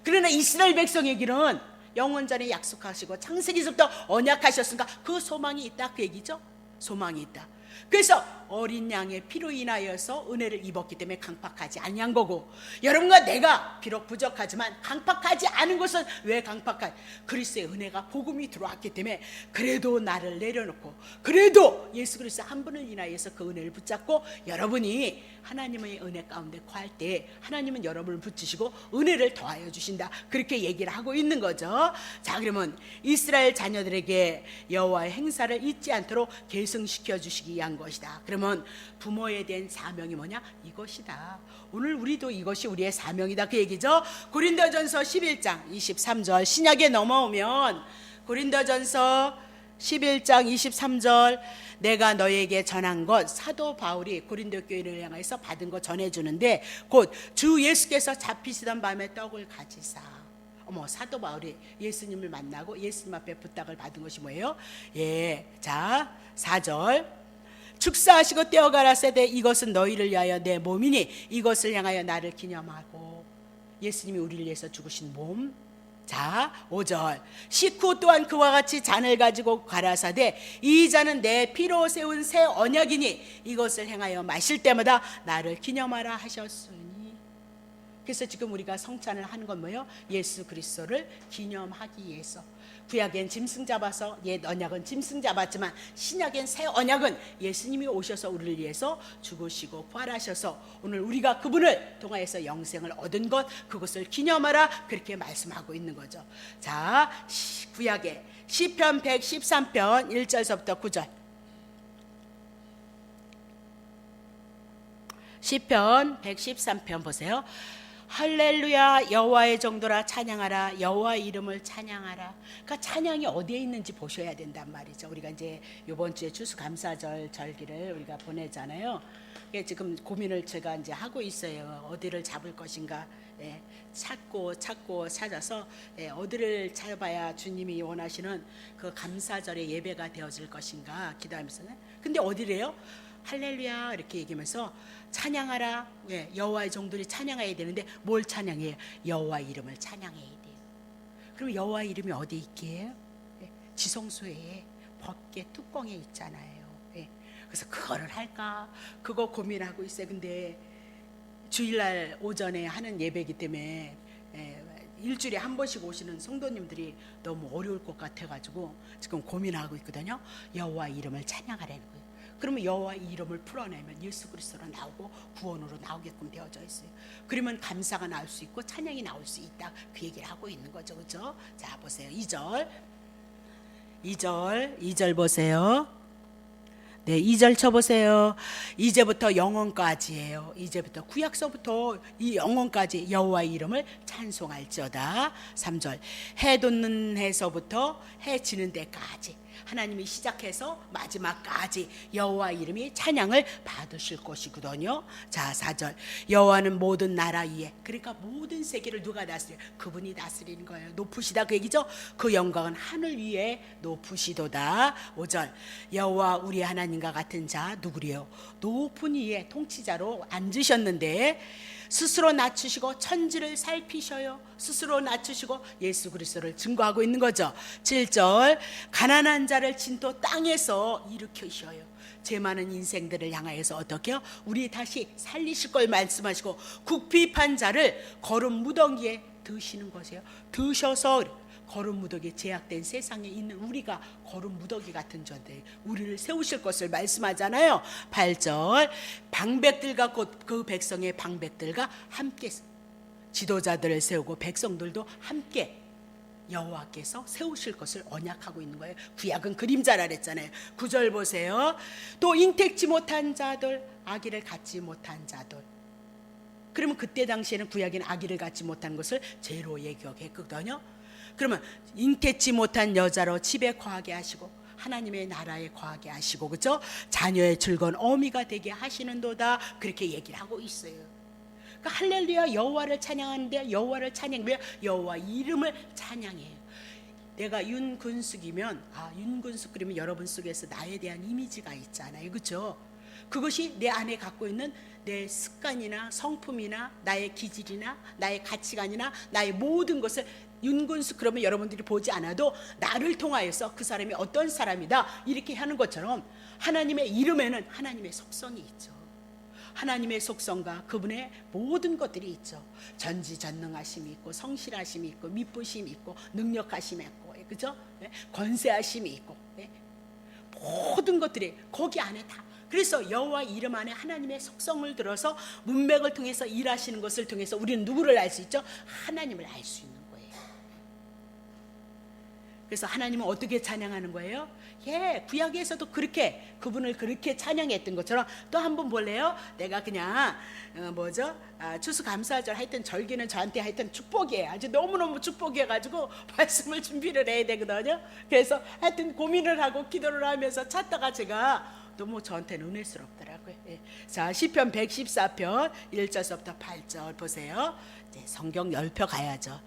그러나 이스라엘 백성에게는 영원전에 약속하시고 창세기서부터 언약하셨으니까 그 소망이 있다 그 얘기죠. 소망이 있다. 그래서 어린 양의 피로 인하여서 은혜를 입었기 때문에 강팍하지 아니한 거고, 여러분과 내가 비록 부족하지만 강팍하지 않은 것은 왜 강팍한? 그리스도의 은혜가 복음이 들어왔기 때문에 그래도 나를 내려놓고 그래도 예수 그리스도 한 분을 인하여서 그 은혜를 붙잡고 여러분이 하나님의 은혜 가운데 거할 때 하나님은 여러분을 붙이시고 은혜를 더하여 주신다 그렇게 얘기를 하고 있는 거죠. 자, 그러면 이스라엘 자녀들에게 여호와의 행사를 잊지 않도록 계승시켜 주시기 위한 것이다. 그러면 부모에 대한 사명이 뭐냐? 이것이다. 오늘 우리도 이것이 우리의 사명이다 그 얘기죠. 고린도전서 11장 23절 신약에 넘어오면 고린도전서 11장 23절 내가 너에게 전한 것, 사도 바울이 고린도 교회를 향해서 받은 것 전해주는데, 곧 주 예수께서 잡히시던 밤에 떡을 가지사. 사도 바울이 예수님을 만나고 예수님 앞에 부탁을 받은 것이 뭐예요? 자 4절 축사하시고 떼어가라사대 이것은 너희를 위하여 내 몸이니 이것을 향하여 나를 기념하고. 예수님이 우리를 위해서 죽으신 몸. 자 5절 식후 또한 그와 같이 잔을 가지고 가라사대 이 잔은 내 피로 세운 새 언약이니 이것을 행하여 마실 때마다 나를 기념하라 하셨으니. 그래서 지금 우리가 성찬을 하는 건 뭐예요? 예수 그리스도를 기념하기 위해서. 구약엔 짐승 잡아서 옛 언약은 짐승 잡았지만 신약엔 새 언약은 예수님이 오셔서 우리를 위해서 죽으시고 부활하셔서 오늘 우리가 그분을 통하여서 영생을 얻은 것, 그것을 기념하라 그렇게 말씀하고 있는 거죠. 자, 구약의 시편 113편 1절서부터 9절. 시편 113편 보세요. 할렐루야 여호와의 정도라 찬양하라. 여호와의 이름을 찬양하라. 그러니까 찬양이 어디에 있는지 보셔야 된단 말이죠. 우리가 이제 이번 주에 추수감사절 절기를 우리가 보내잖아요. 지금 고민을 제가 이제 하고 있어요. 어디를 잡을 것인가. 찾고 찾아서 어디를 잡아야 주님이 원하시는 그 감사절의 예배가 되어질 것인가 기도하면서는. 근데 어디래요? 할렐루야 이렇게 얘기하면서 찬양하라. 여호와의 종들이 찬양해야 되는데 뭘 찬양해요? 여호와의 이름을 찬양해야 돼요. 그럼 여호와의 이름이 어디 있게요? 지성소에 법궤 뚜껑에 있잖아요. 그래서 그거를 할까 그거 고민하고 있어요. 근데 주일날 오전에 하는 예배이기 때문에 일주일에 한 번씩 오시는 성도님들이 너무 어려울 것 같아가지고 지금 고민하고 있거든요. 여호와의 이름을 찬양하라는 거예요. 그러면 여호와의 이름을 풀어내면 예수 그리스도로 나오고 구원으로 나오게끔 되어져 있어요. 그러면 감사가 나올 수 있고 찬양이 나올 수 있다 그 얘기를 하고 있는 거죠. 그렇죠? 자 보세요. 2절 보세요. 2절 쳐보세요. 이제부터 영원까지예요. 이제부터 구약서부터 이 영원까지 여호와의 이름을 찬송할지어다. 3절 해 돋는 해서부터 해 지는 데까지. 하나님이 시작해서 마지막까지 여호와 이름이 찬양을 받으실 것이거든요. 자, 4절. 여호와는 모든 나라 위에, 그러니까 모든 세계를 누가 다스려? 그분이 다스리는 거예요. 높으시다 그 얘기죠. 그 영광은 하늘 위에 높으시도다. 5절. 여호와 우리 하나님과 같은 자 누구리요? 높은 위에 통치자로 앉으셨는데 스스로 낮추시고 천지를 살피셔요. 스스로 낮추시고 예수 그리스도를 증거하고 있는 거죠. 7절. 가난한 자를 진토 땅에서 일으키셔요. 죄 많은 인생들을 향하여서 어떻게요? 우리 다시 살리실 걸 말씀하시고 국비판 자를 거룩 무더기에 드시는 것이에요. 드셔서 거룩 무더기에 제약된 세상에 있는 우리가 거룩 무더기 같은 존재, 우리를 세우실 것을 말씀하잖아요. 8절. 방백들과 곧 그 백성의 방백들과 함께 지도자들을 세우고 백성들도 함께 여호와께서 세우실 것을 언약하고 있는 거예요. 구약은 그림자라 그랬잖아요. 9절 보세요. 또 잉택지 못한 자들, 아기를 갖지 못한 자들. 그러면 그때 당시에는 구약에는 아기를 갖지 못한 것을 죄로 얘기했거든요. 그러면 잉태치 못한 여자로 집에 거하게 하시고 하나님의 나라에 거하게 하시고, 그렇죠? 자녀의 즐거운 어미가 되게 하시는도다, 그렇게 얘기를 하고 있어요. 그러니까 할렐루야, 여호와를 찬양하는데 여호와를 찬양하며 여호와 이름을 찬양해요. 내가 윤근숙이면 윤근숙 그러면 여러분 속에서 나에 대한 이미지가 있잖아요, 그렇죠? 그것이 내 안에 갖고 있는 내 습관이나 성품이나 나의 기질이나 나의 가치관이나 나의 모든 것을 윤근숙 그러면 여러분들이 보지 않아도 나를 통하여서 그 사람이 어떤 사람이다 이렇게 하는 것처럼 하나님의 이름에는 하나님의 속성이 있죠. 하나님의 속성과 그분의 모든 것들이 있죠. 전지전능하심이 있고 성실하심이 있고 미쁘심이 있고 능력하심이 있고, 그죠? 권세하심이 있고, 모든 것들이 거기 안에 다. 그래서 여호와 이름 안에 하나님의 속성을 들어서 문맥을 통해서 일하시는 것을 통해서 우리는 누구를 알 수 있죠? 하나님을 알 수 있는 거예요. 그래서 하나님은 어떻게 찬양하는 거예요? 구약에서도 그렇게 그분을 그렇게 찬양했던 것처럼 또 한번 볼래요? 내가 그냥 추수감사절 하여튼 절기는 저한테 하여튼 축복이에요. 아주 너무너무 축복이어가지고 말씀을 준비를 해야 되거든요. 그래서 하여튼 고민을 하고 기도를 하면서 찾다가 제가 너무 저한테는 은혜스럽더라고요. 자, 시편 114편 1절부터 8절 보세요. 성경 10편 가야죠.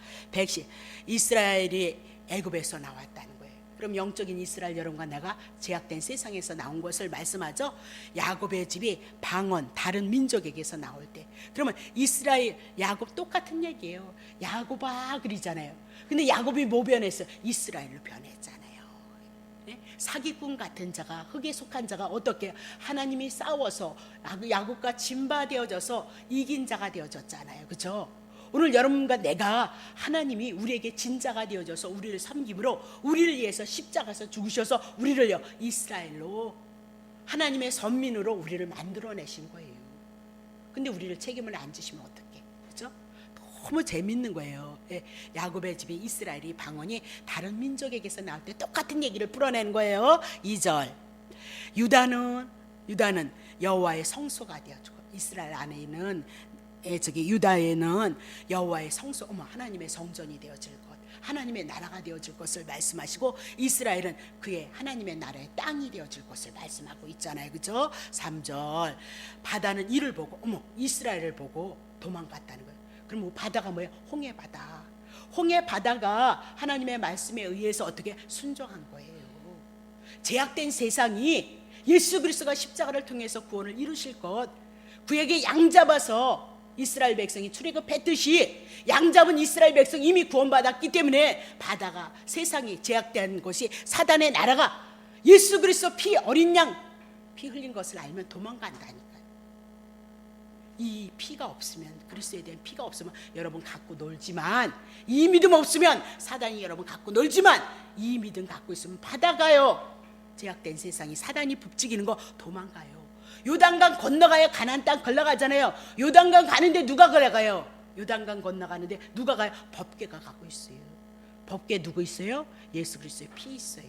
이스라엘이 애굽에서 나왔다는 거예요. 그럼 영적인 이스라엘 여러분과 내가 제약된 세상에서 나온 것을 말씀하죠. 야곱의 집이 방언 다른 민족에게서 나올 때, 그러면 이스라엘 야곱 똑같은 얘기예요. 야곱아 그러잖아요. 근데 야곱이 뭐 변했어요? 이스라엘로 변했잖아요. 사기꾼 같은 자가, 흙에 속한 자가 어떻게 하나님이 싸워서 야곱과 진바되어져서 이긴 자가 되어졌잖아요, 그렇죠? 오늘 여러분과 내가 하나님이 우리에게 진자가 되어져서 우리를 섬김으로 우리를 위해서 십자가에서 죽으셔서 우리를요 이스라엘로 하나님의 선민으로 우리를 만들어내신 거예요. 근데 우리를 책임을 안 지시면 어떡해, 그렇죠? 너무 재밌는 거예요. 야곱의 집이 이스라엘이 방언이 다른 민족에게서 나올 때 똑같은 얘기를 풀어내는 거예요. 2절. 유다는 여호와의 성소가 되어주고, 이스라엘 안에 있는 유다에는 여호와의 성소, 하나님의 성전이 되어질 것, 하나님의 나라가 되어질 것을 말씀하시고, 이스라엘은 그의 하나님의 나라의 땅이 되어질 것을 말씀하고 있잖아요, 그죠? 3절. 바다는 이를 보고 이스라엘을 보고 도망갔다는 거예요. 그럼 바다가 뭐예요? 홍해 바다. 홍해 바다가 하나님의 말씀에 의해서 어떻게 순종한 거예요. 제약된 세상이 예수 그리스도가 십자가를 통해서 구원을 이루실 것, 그에게 양 잡아서 이스라엘 백성이 출애굽했듯이 양 잡은 이스라엘 백성 이미 구원받았기 때문에 바다가, 세상이 제약된 것이 사단의 나라가 예수 그리스도 피, 어린 양 피 흘린 것을 알면 도망간다니까요. 이 피가 없으면, 그리스도에 대한 피가 없으면 여러분 갖고 놀지만, 이 믿음 없으면 사단이 여러분 갖고 놀지만, 이 믿음 갖고 있으면 바다가요, 제약된 세상이 사단이 북찍이는 거 도망가요. 요단강 건너가야 가나안 땅 건너가잖아요. 요단강 가는데 누가 걸어가요? 요단강 건너가는데 누가 가요? 법궤가 가고 있어요. 법궤 누구 있어요? 예수 그리스도의 피 있어요.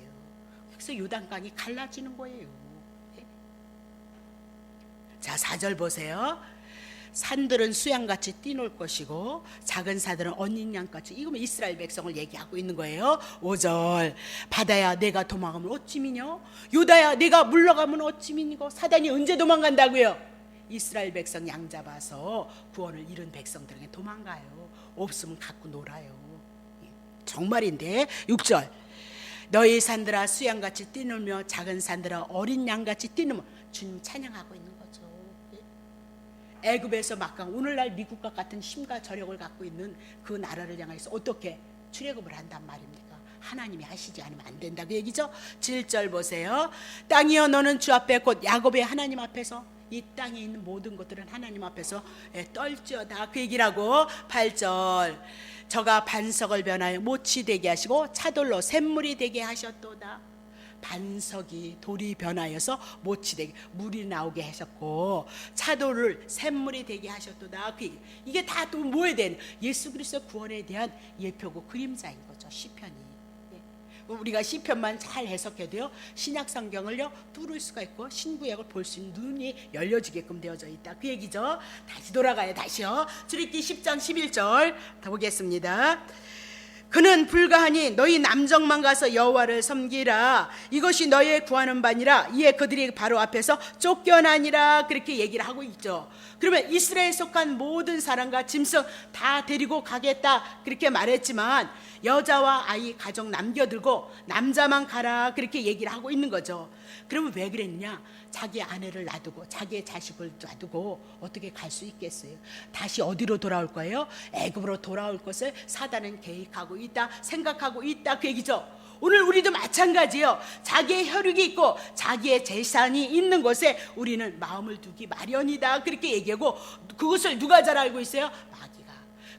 그래서 요단강이 갈라지는 거예요. 자, 4절 보세요. 산들은 수양같이 뛰놀 것이고 작은 산들은 어린 양같이. 이거면 이스라엘 백성을 얘기하고 있는 거예요. 5절 바다야 내가 도망가면 어찌미뇨, 요다야 내가 물러가면 어찌미니고. 사단이 언제 도망간다고요? 이스라엘 백성 양 잡아서 구원을 잃은 백성들에게 도망가요. 없으면 갖고 놀아요. 정말인데 6절 너희 산들아 수양같이 뛰놀며 작은 산들아 어린 양같이 뛰놀며. 주님 찬양하고 있는 거죠. 애굽에서 막강 오늘날 미국과 같은 힘과 저력을 갖고 있는 그 나라를 향해서 어떻게 출애굽을 한단 말입니까? 하나님이 하시지 않으면 안 된다고 얘기죠. 7절 보세요. 땅이여 너는 주 앞에 곧 야곱의 하나님 앞에서, 이 땅에 있는 모든 것들은 하나님 앞에서 떨지어다 그 얘기를 하고 8절 저가 반석을 변하여 못이 되게 하시고 차돌로 샘물이 되게 하셨도다. 반석이 돌이 변하여서 못이 되게 물이 나오게 하셨고 차돌을 샘물이 되게 하셨도다. 이게 다 또 뭐에 대한 예수 그리스도 구원에 대한 예표고 그림자인 거죠. 시편이. 우리가 시편만 잘 해석해도요 신약 성경을요 뚫을 수가 있고 신구약을 볼 수 있는 눈이 열려지게끔 되어져 있다 그 얘기죠. 다시 돌아가요. 다시요. 출애굽기 10장 11절 더 보겠습니다. 그는 불가하니 너희 남정만 가서 여호와를 섬기라. 이것이 너희의 구하는 바니라. 이에 그들이 바로 앞에서 쫓겨나니라. 그렇게 얘기를 하고 있죠. 그러면 이스라엘에 속한 모든 사람과 짐승 다 데리고 가겠다 그렇게 말했지만 여자와 아이 가족 남겨들고 남자만 가라 그렇게 얘기를 하고 있는 거죠. 그러면 왜 그랬냐? 자기 아내를 놔두고 자기의 자식을 놔두고 어떻게 갈 수 있겠어요? 다시 어디로 돌아올 거예요? 애굽으로 돌아올 것을 사단은 계획하고 있다 생각하고 있다 그 얘기죠. 오늘 우리도 마찬가지예요. 자기의 혈육이 있고 자기의 재산이 있는 곳에 우리는 마음을 두기 마련이다 그렇게 얘기하고 그것을 누가 잘 알고 있어요? 마귀가.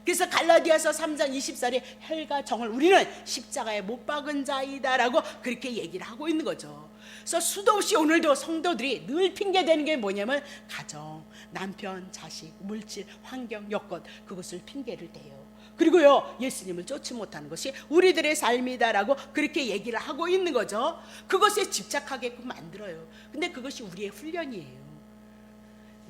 그래서 갈라디아서 3장 24절에 혈과 정을 우리는 십자가에 못 박은 자이다라고 그렇게 얘기를 하고 있는 거죠. 그래서 수도 없이 오늘도 성도들이 늘 핑계대는 게 뭐냐면 가정, 남편, 자식, 물질, 환경, 여건 그것을 핑계를 대요. 그리고요 예수님을 쫓지 못하는 것이 우리들의 삶이다라고 그렇게 얘기를 하고 있는 거죠. 그것에 집착하게끔 만들어요. 근데 그것이 우리의 훈련이에요.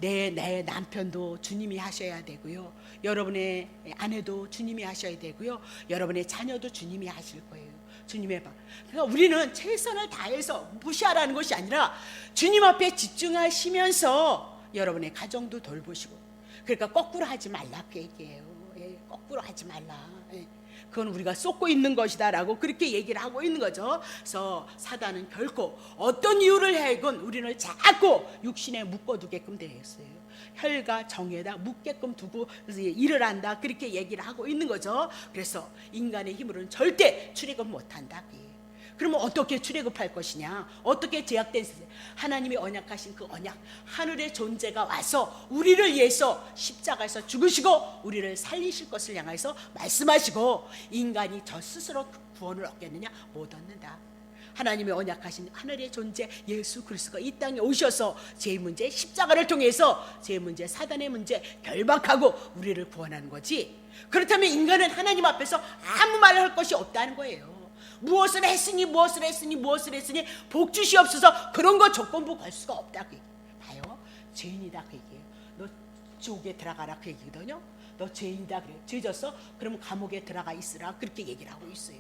내 남편도 주님이 하셔야 되고요, 여러분의 아내도 주님이 하셔야 되고요, 여러분의 자녀도 주님이 하실 거예요. 주님의 방. 그러니까 우리는 최선을 다해서 무시하라는 것이 아니라 주님 앞에 집중하시면서 여러분의 가정도 돌보시고. 그러니까 거꾸로 하지 말라 그 얘기예요. 거꾸로 하지 말라. 그건 우리가 쏟고 있는 것이다 라고 그렇게 얘기를 하고 있는 거죠. 그래서 사단은 결코 어떤 이유를 해건 우리를 자꾸 육신에 묶어두게끔 되어 있어요. 혈과 정에다 묶게끔 두고 일을 한다 그렇게 얘기를 하고 있는 거죠. 그래서 인간의 힘으로는 절대 출애굽 못한다. 그러면 어떻게 출애굽할 것이냐? 어떻게 제약된 세상? 하나님이 언약하신 그 언약, 하늘의 존재가 와서 우리를 위해서 십자가에서 죽으시고 우리를 살리실 것을 향해서 말씀하시고, 인간이 저 스스로 구원을 얻겠느냐? 못 얻는다. 하나님의 언약하신 하늘의 존재 예수 그리스도가 이 땅에 오셔서 제 문제, 십자가를 통해서 제 문제, 사단의 문제 결박하고 우리를 구원하는 거지. 그렇다면 인간은 하나님 앞에서 아무 말을 할 것이 없다는 거예요. 무엇을 했으니 복 주시옵소서, 그런 거 조건부 걸 수가 없다. 봐요, 죄인이다 그 얘기예요. 너 지옥에 들어가라 그 얘기거든요. 너 죄인이다 그래. 죄 졌어? 그러면 감옥에 들어가 있으라 그렇게 얘기를 하고 있어요.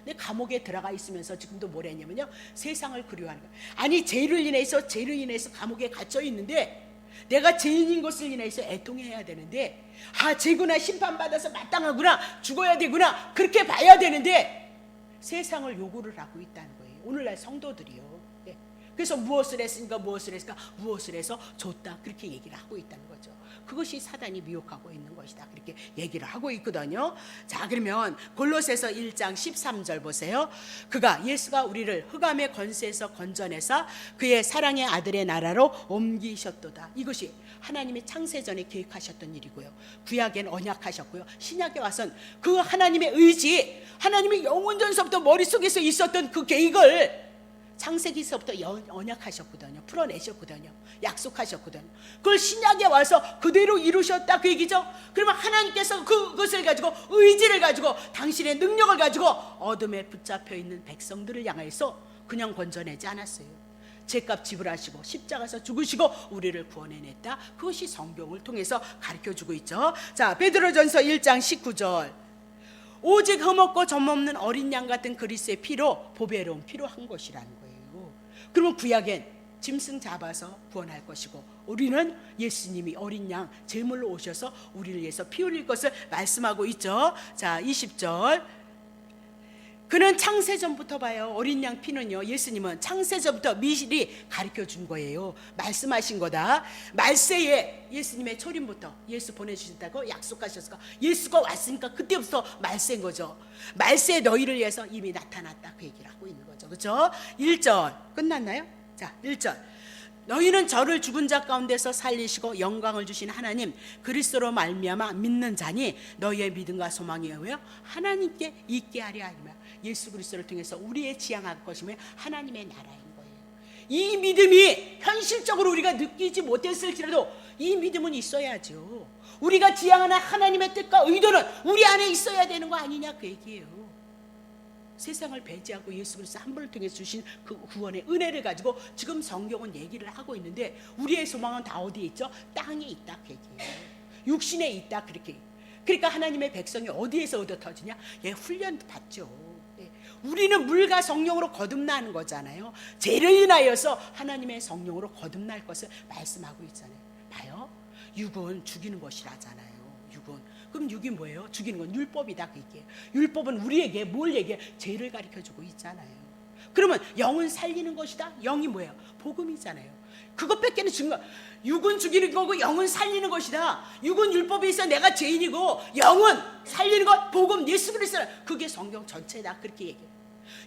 근데 감옥에 들어가 있으면서 지금도 뭘 했냐면요, 세상을 그리워하는 거예요. 아니 죄를 인해서 감옥에 갇혀 있는데 내가 죄인인 것을 인해서 애통해야 되는데, 죄구나, 심판받아서 마땅하구나, 죽어야 되구나 그렇게 봐야 되는데 세상을 요구를 하고 있다는 거예요. 오늘날 성도들이요. 그래서 무엇을 했으니까 무엇을 해서 줬다 그렇게 얘기를 하고 있다는 거죠. 그것이 사단이 미혹하고 있는 것이다 그렇게 얘기를 하고 있거든요. 자, 그러면 골로새서 1장 13절 보세요. 예수가 우리를 흑암의 권세에서 건져내사 그의 사랑의 아들의 나라로 옮기셨도다. 이것이 하나님의 창세전에 계획하셨던 일이고요, 구약엔 언약하셨고요, 신약에 와선 그 하나님의 의지, 하나님의 영원전서부터 머릿속에서 있었던 그 계획을 창세기서부터 언약하셨거든요. 풀어내셨거든요. 약속하셨거든요. 그걸 신약에 와서 그대로 이루셨다 그 얘기죠. 그러면 하나님께서 그것을 가지고, 의지를 가지고, 당신의 능력을 가지고 어둠에 붙잡혀 있는 백성들을 향해서 그냥 건져내지 않았어요. 죄값 지불하시고 십자가에서 죽으시고 우리를 구원해냈다. 그것이 성경을 통해서 가르쳐주고 있죠. 자, 베드로전서 1장 19절. 오직 흠없고 점없는 어린 양 같은 그리스도의 피로 보배로운 피로 한 것이라는 거예요. 그러면 구약엔 짐승 잡아서 구원할 것이고, 우리는 예수님이 어린 양 제물로 오셔서 우리를 위해서 피 흘릴 것을 말씀하고 있죠. 자, 20절. 그는 창세전부터 봐요. 어린 양 피는요, 예수님은 창세전부터 미리 가르쳐 준 거예요. 말씀하신 거다. 말세에 예수님의 초림부터 예수 보내주신다고 약속하셨을까? 예수가 왔으니까 그때부터 말세인 거죠. 말세에 너희를 위해서 이미 나타났다, 그 얘기를 하고 있는 거죠. 그렇죠? 1절 끝났나요? 자, 1절. 너희는 저를 죽은 자 가운데서 살리시고 영광을 주신 하나님 그리스도로 말미암아 믿는 자니 너희의 믿음과 소망이 왜요? 하나님께 있게 하려 하며 예수 그리스도를 통해서 우리의 지향할 것이며 하나님의 나라인 거예요. 이 믿음이 현실적으로 우리가 느끼지 못했을지라도 이 믿음은 있어야죠. 우리가 지향하는 하나님의 뜻과 의도는 우리 안에 있어야 되는 거 아니냐, 그 얘기예요. 세상을 배제하고 예수 그리스도 한 분을 통해 주신 그 구원의 은혜를 가지고 지금 성경은 얘기를 하고 있는데, 우리의 소망은 다 어디에 있죠? 땅에 있다, 그 얘기예요. 육신에 있다, 그렇게. 그러니까 하나님의 백성이 어디에서 얻어 터지냐? 예, 훈련 받죠. 예. 우리는 물과 성령으로 거듭나는 거잖아요. 죄를 인하여서 하나님의 성령으로 거듭날 것을 말씀하고 있잖아요. 봐요, 육은 죽이는 것이라잖아요. 육은. 그럼 육이 뭐예요? 죽이는 건 율법이다, 그 얘기예요. 율법은 우리에게 뭘 얘기해? 죄를 가르쳐주고 있잖아요. 그러면 영은 살리는 것이다. 영이 뭐예요? 복음이잖아요. 그것밖에는 증거. 육은 죽이는 거고 영은 살리는 것이다. 육은 율법에 있어 내가 죄인이고, 영은 살리는 것, 복음, 예수 그리스도. 그게 성경 전체다, 그렇게 얘기해요.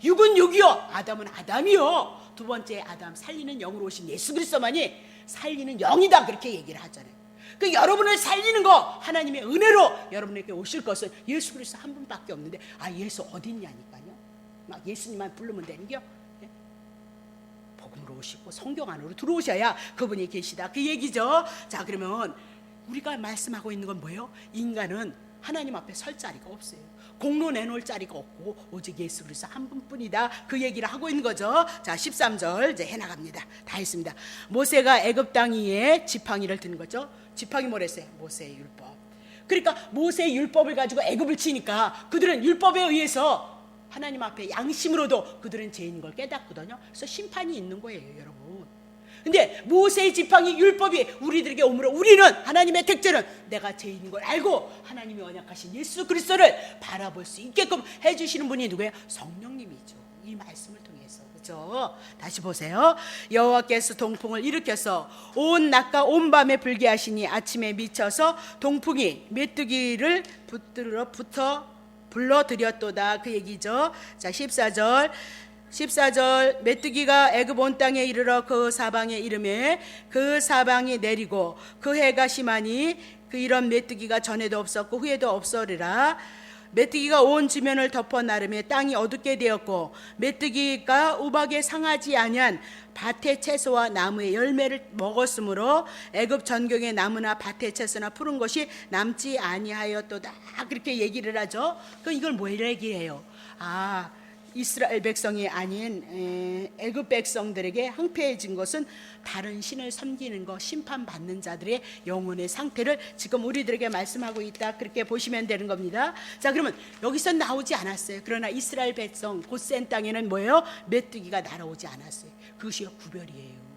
육은 육이요, 아담은 아담이요. 두 번째 아담, 살리는 영으로 오신 예수 그리스도만이 살리는 영이다, 그렇게 얘기를 하잖아요. 그 여러분을 살리는 거, 하나님의 은혜로 여러분에게 오실 것은 예수 그리스도 한 분밖에 없는데, 아, 예수 어디 있냐니까요. 막 예수님만 부르면 되는겨. 네? 복음으로 오시고 성경 안으로 들어오셔야 그분이 계시다, 그 얘기죠. 자, 그러면 우리가 말씀하고 있는 건 뭐예요? 인간은 하나님 앞에 설 자리가 없어요. 공로 내놓을 자리가 없고 오직 예수 그리스도 한 분뿐이다, 그 얘기를 하고 있는 거죠. 자, 13절 이제 해나갑니다. 다 했습니다. 모세가 애굽 땅 위에 지팡이를 든 거죠. 지팡이 뭐랬어요? 모세의 율법. 그러니까 모세의 율법을 가지고 애굽을 치니까 그들은 율법에 의해서 하나님 앞에 양심으로도 그들은 죄인인 걸 깨닫거든요. 그래서 심판이 있는 거예요, 여러분. 근데 모세의 지팡이 율법이 우리들에게 오므로 우리는, 하나님의 택죄는 내가 죄인인 걸 알고 하나님이 언약하신 예수 그리스도를 바라볼 수 있게끔 해주시는 분이 누구예요? 성령님이죠. 이 말씀을 통해서. 그렇죠? 다시 보세요. 여호와께서 동풍을 일으켜서 온 낮과 온 밤에 불게 하시니 아침에 미쳐서 동풍이 메뚜기를 불러들였도다, 그 얘기죠. 자, 14절 메뚜기가 애굽 온 땅에 이르러 그 사방에 이르매 그 사방이 내리고 그 해가 심하니 그 이런 메뚜기가 전에도 없었고 후에도 없으리라. 메뚜기가 온 지면을 덮어 나르며 땅이 어둡게 되었고 메뚜기가 우박에 상하지 아니한 밭의 채소와 나무의 열매를 먹었으므로 애굽 전경의 나무나 밭의 채소나 푸른 것이 남지 아니하였도다, 그렇게 얘기를 하죠. 그 이걸 뭐 얘기해요? 아, 이스라엘 백성이 아닌 애굽 백성들에게 항폐해진 것은 다른 신을 섬기는 것, 심판받는 자들의 영혼의 상태를 지금 우리들에게 말씀하고 있다, 그렇게 보시면 되는 겁니다. 자, 그러면 여기서 나오지 않았어요. 그러나 이스라엘 백성 고센 땅에는 뭐예요? 메뚜기가 날아오지 않았어요. 그것이 구별이에요.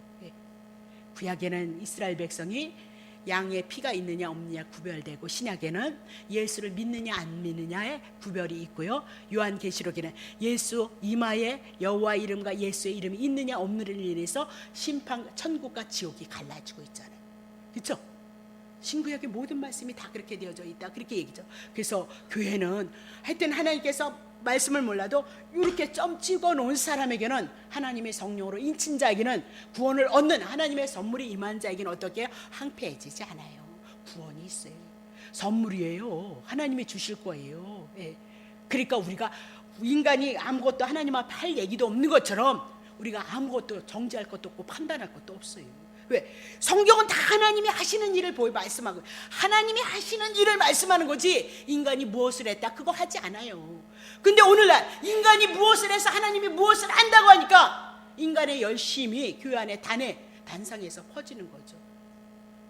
구약에는 이스라엘 백성이 양의 피가 있느냐 없느냐 구별되고, 신약에는 예수를 믿느냐 안 믿느냐의 구별이 있고요. 요한계시록에는 예수 이마에 여호와 이름과 예수의 이름이 있느냐 없느냐를 인해서 심판, 천국과 지옥이 갈라지고 있잖아요. 그렇죠? 신구약의 모든 말씀이 다 그렇게 되어져 있다, 그렇게 얘기죠. 그래서 교회는 하여튼 하나님께서 말씀을 몰라도 이렇게 점 찍어 놓은 사람에게는, 하나님의 성령으로 인친 자에게는, 구원을 얻는 하나님의 선물이 임한 자에게는 어떻게 항폐해지지 않아요. 구원이 있어요. 선물이에요. 하나님이 주실 거예요. 예. 그러니까 우리가 인간이 아무것도 하나님 앞에 할 얘기도 없는 것처럼 우리가 아무것도 정죄할 것도 없고 판단할 것도 없어요. 왜? 성경은 다 하나님이 하시는 일을 말씀하고, 하나님이 하시는 일을 말씀하는 거지 인간이 무엇을 했다 그거 하지 않아요. 근데 오늘날 인간이 무엇을 해서 하나님이 무엇을 한다고 하니까 인간의 열심이 교회 안에 단상에서 퍼지는 거죠.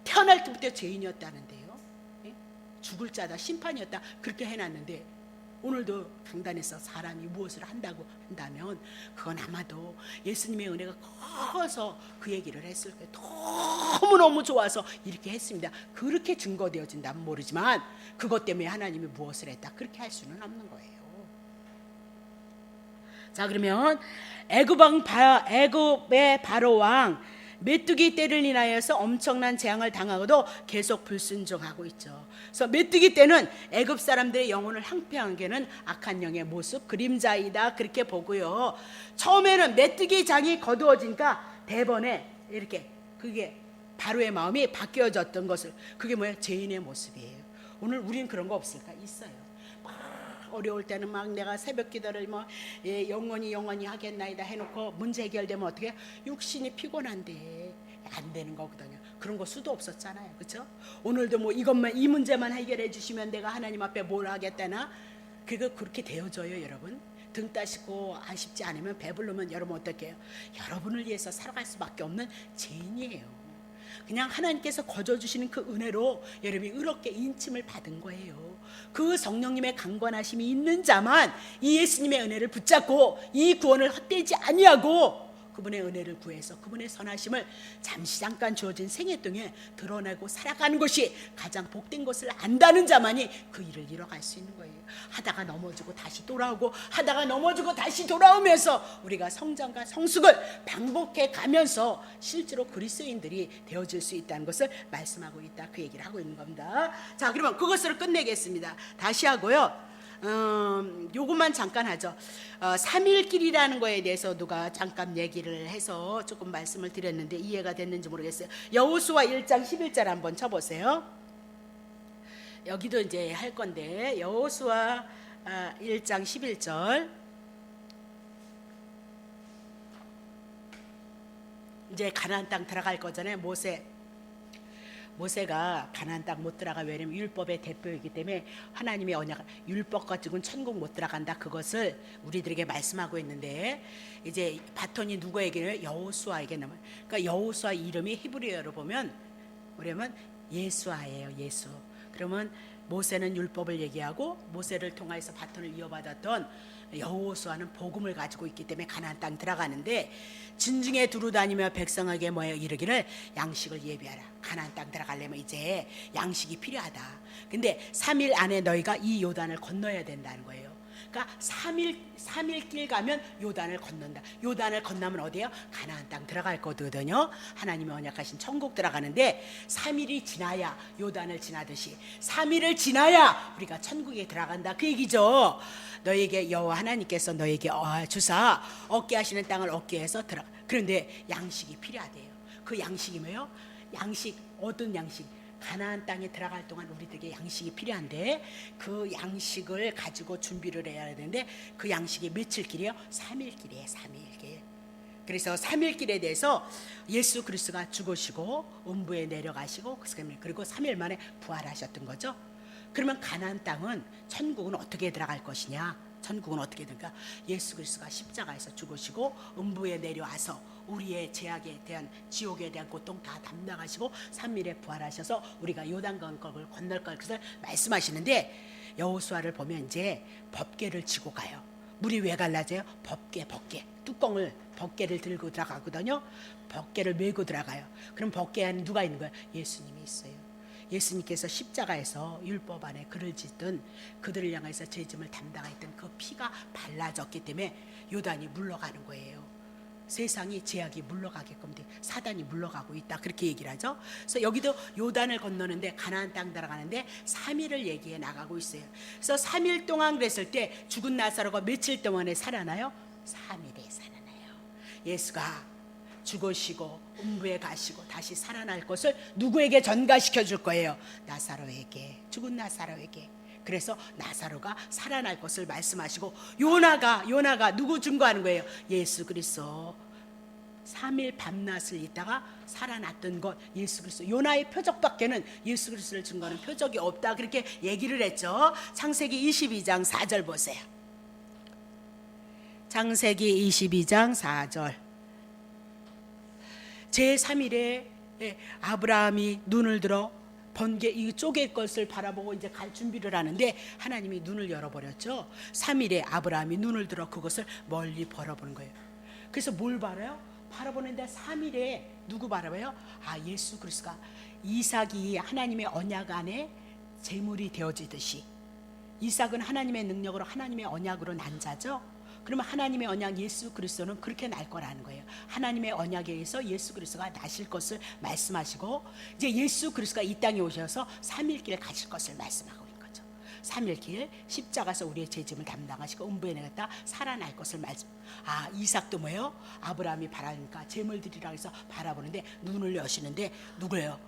태어날 때부터 죄인이었다는데요. 예? 죽을 자다, 심판이었다, 그렇게 해놨는데 오늘도 강단에서 사람이 무엇을 한다고 한다면 그건 아마도 예수님의 은혜가 커서 그 얘기를 했을 거예요. 너무너무 좋아서 이렇게 했습니다. 그렇게 증거되어진다면 모르지만 그것 때문에 하나님이 무엇을 했다, 그렇게 할 수는 없는 거예요. 자, 그러면 애굽의 바로 왕 메뚜기 떼를 인하여서 엄청난 재앙을 당하고도 계속 불순종하고 있죠. 그래서 메뚜기 떼는 애굽 사람들의 영혼을 항폐하게 하는 악한 영의 모습, 그림자이다, 그렇게 보고요. 처음에는 메뚜기 장이 거두어지니까 대번에 이렇게 그게 바로의 마음이 바뀌어졌던 것을, 그게 뭐예요? 죄인의 모습이에요. 오늘 우리는 그런 거 없을까? 있어요. 어려울 때는 막 내가 새벽 기도를 영원히 하겠나이다 해놓고 문제 해결되면 어떻게 해요? 육신이 피곤한데 안 되는 거거든요. 그런 거 수도 없었잖아요. 그렇죠? 오늘도 뭐 이 문제만 해결해 주시면 내가 하나님 앞에 뭘 하겠다나, 그거 그렇게 되어져요. 여러분, 등 따시고 아쉽지 않으면, 배부르면 여러분 어떻게 해요? 여러분을 위해서 살아갈 수밖에 없는 죄인이에요. 그냥 하나님께서 거저주시는 그 은혜로 여러분이 의롭게 인침을 받은 거예요. 그 성령님의 강권하심이 있는 자만 이 예수님의 은혜를 붙잡고 이 구원을 헛되지 아니하고 그분의 은혜를 구해서 그분의 선하심을 잠깐 주어진 생애 동에 드러내고 살아가는 것이 가장 복된 것을 안다는 자만이 그 일을 이뤄갈 수 있는 거예요. 하다가 넘어지고 다시 돌아오고 하다가 넘어지고 다시 돌아오면서 우리가 성장과 성숙을 반복해 가면서 실제로 그리스도인들이 되어질 수 있다는 것을 말씀하고 있다, 그 얘기를 하고 있는 겁니다. 자, 그러면 그것으로 끝내겠습니다. 다시 하고요. 요것만 잠깐 하죠. 삼일길이라는 거에 대해서 누가 잠깐 얘기를 해서 조금 말씀을 드렸는데 이해가 됐는지 모르겠어요. 여호수아 1장 11절 한번 쳐보세요. 여기도 이제 할 건데 여호수아 1장 11절. 이제 가나안 땅 들어갈 거잖아요. 모세가 가나안 땅 못 들어가. 왜냐면 율법의 대표이기 때문에 하나님의 언약, 율법 가지고는 천국 못 들어간다, 그것을 우리들에게 말씀하고 있는데 이제 바톤이 누구에게는? 여호수아에게 남아요. 그러니까 여호수아 이름이 히브리어로 보면 뭐냐면 예수아예요. 예수. 그러면 모세는 율법을 얘기하고 모세를 통해서 바톤을 이어받았던 여호수아는 복음을 가지고 있기 때문에 가나안 땅 들어가는데, 진중에 두루 다니며 백성에게 뭐예요? 이르기를 양식을 예비하라. 가나안 땅 들어가려면 이제 양식이 필요하다. 근데 3일 안에 너희가 이 요단을 건너야 된다는 거예요. 그러니까 3일 길 가면 요단을 건넌다. 요단을 건너면 어디예요? 가나안 땅 들어갈 거거든요. 하나님이 언약하신 천국 들어가는데 3일이 지나야, 요단을 지나듯이 3일을 지나야 우리가 천국에 들어간다, 그 얘기죠. 너에게 여호와 하나님께서 너에게 주사 얻게 하시는 땅을 얻게 해서 들어가. 그런데 양식이 필요하대요. 그 양식이 뭐예요? 양식, 어떤 양식? 가나안 땅에 들어갈 동안 우리들에게 양식이 필요한데 그 양식을 가지고 준비를 해야 되는데 그 양식이 며칠 길이에요? 3일 길이에요. 3일 길. 그래서 3일 길에 대해서 예수 그리스도가 죽으시고 음부에 내려가시고 그리고 3일 만에 부활하셨던 거죠. 그러면 가나안 땅은, 천국은 어떻게 들어갈 것이냐? 천국은 어떻게 될까? 예수 그리스도가 십자가에서 죽으시고 음부에 내려와서 우리의 죄악에 대한, 지옥에 대한 고통 다 담당하시고 3일에 부활하셔서 우리가 요단강을 건널 것을 말씀하시는데, 여호수아를 보면 이제 법궤를 지고 가요. 물이 왜 갈라져요? 법궤 뚜껑을, 법궤를 들고 들어가거든요. 법궤를 메고 들어가요. 그럼 법궤 안에 누가 있는 거예요? 예수님이 있어요. 예수님께서 십자가에서 율법 안에 글을 짓던 그들을 향해서 죄짐을 담당했던 그 피가 발라졌기 때문에 요단이 물러가는 거예요. 세상이, 죄악이 물러가게끔 사단이 물러가고 있다, 그렇게 얘기를 하죠. 그래서 여기도 요단을 건너는데 가나안 땅 들어가는데 3일을 얘기해 나가고 있어요. 그래서 3일 동안 그랬을 때 죽은 나사로가 며칠 동안에 살아나요? 3일에 살아나요. 예수가 죽으시고 음부에 가시고 다시 살아날 것을 누구에게 전가시켜 줄 거예요? 나사로에게, 죽은 나사로에게. 그래서 나사로가 살아날 것을 말씀하시고, 요나가 누구 증거하는 거예요? 예수 그리스도 3일 밤낮을 있다가 살아났던 것, 예수 그리스도. 요나의 표적밖에는 예수 그리스도를 증거하는 표적이 없다, 그렇게 얘기를 했죠. 창세기 22장 4절 보세요. 창세기 22장 4절. 제3일에 아브라함이 눈을 들어 번개 이 쪼갤 것을 바라보고 이제 갈 준비를 하는데 하나님이 눈을 열어버렸죠. 3일에 아브라함이 눈을 들어 그것을 멀리 바라보는 거예요. 그래서 뭘 바라요? 바라보는데 3일에 누구 바라봐요? 예수 그리스도가 이삭이 하나님의 언약 안에 제물이 되어지듯이 이삭은 하나님의 능력으로 하나님의 언약으로 난 자죠. 그러면 하나님의 언약 예수 그리스도는 그렇게 날 거라는 거예요. 하나님의 언약에 의해서 예수 그리스도가 나실 것을 말씀하시고 이제 예수 그리스도가 이 땅에 오셔서 3일길 가실 것을 말씀하고 있는 거죠. 3일길 십자가에서 우리의 죄짐을 담당하시고 음부에 내렸다 살아날 것을 말씀. 이삭도 뭐예요? 아브라함이 바라니까 제물 드리라 해서 바라보는데 눈을 여시는데 누구예요?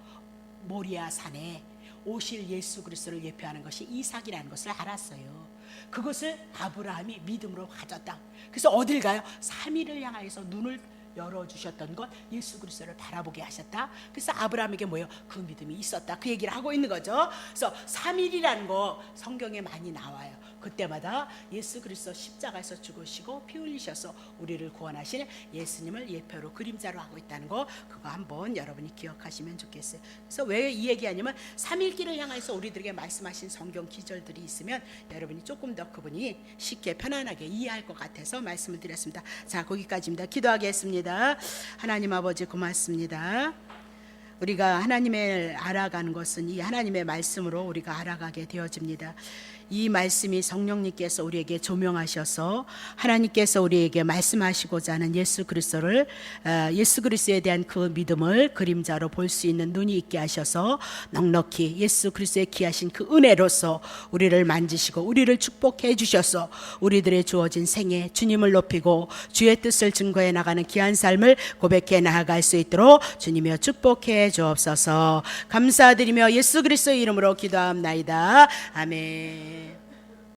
모리아 산에 오실 예수 그리스도를 예표하는 것이 이삭이라는 것을 알았어요. 그것을 아브라함이 믿음으로 가졌다. 그래서 어딜 가요? 3일을 향하여서 눈을 열어주셨던 것 예수 그리스도를 바라보게 하셨다. 그래서 아브라함에게 뭐예요? 그 믿음이 있었다. 그 얘기를 하고 있는 거죠. 그래서 3일이라는 거 성경에 많이 나와요. 그때마다 예수 그리스도 십자가에서 죽으시고 피 흘리셔서 우리를 구원하신 예수님을 예표로 그림자로 하고 있다는 거 그거 한번 여러분이 기억하시면 좋겠어요. 그래서 왜 이 얘기하냐면 3일길을 향해서 우리들에게 말씀하신 성경 기절들이 있으면 여러분이 조금 더 그분이 쉽게 편안하게 이해할 것 같아서 말씀을 드렸습니다. 자, 거기까지입니다. 기도하겠습니다. 하나님 아버지 고맙습니다. 우리가 하나님을 알아가는 것은 이 하나님의 말씀으로 우리가 알아가게 되어집니다. 이 말씀이 성령님께서 우리에게 조명하셔서 하나님께서 우리에게 말씀하시고자 하는 예수 그리스도를 예수 그리스도에 대한 그 믿음을 그림자로 볼 수 있는 눈이 있게 하셔서 넉넉히 예수 그리스도의 귀하신 그 은혜로서 우리를 만지시고 우리를 축복해 주셔서 우리들의 주어진 생애 주님을 높이고 주의 뜻을 증거해 나가는 귀한 삶을 고백해 나아갈 수 있도록 주님이여 축복해 주옵소서. 감사드리며 예수 그리스도의 이름으로 기도합나이다. 아멘.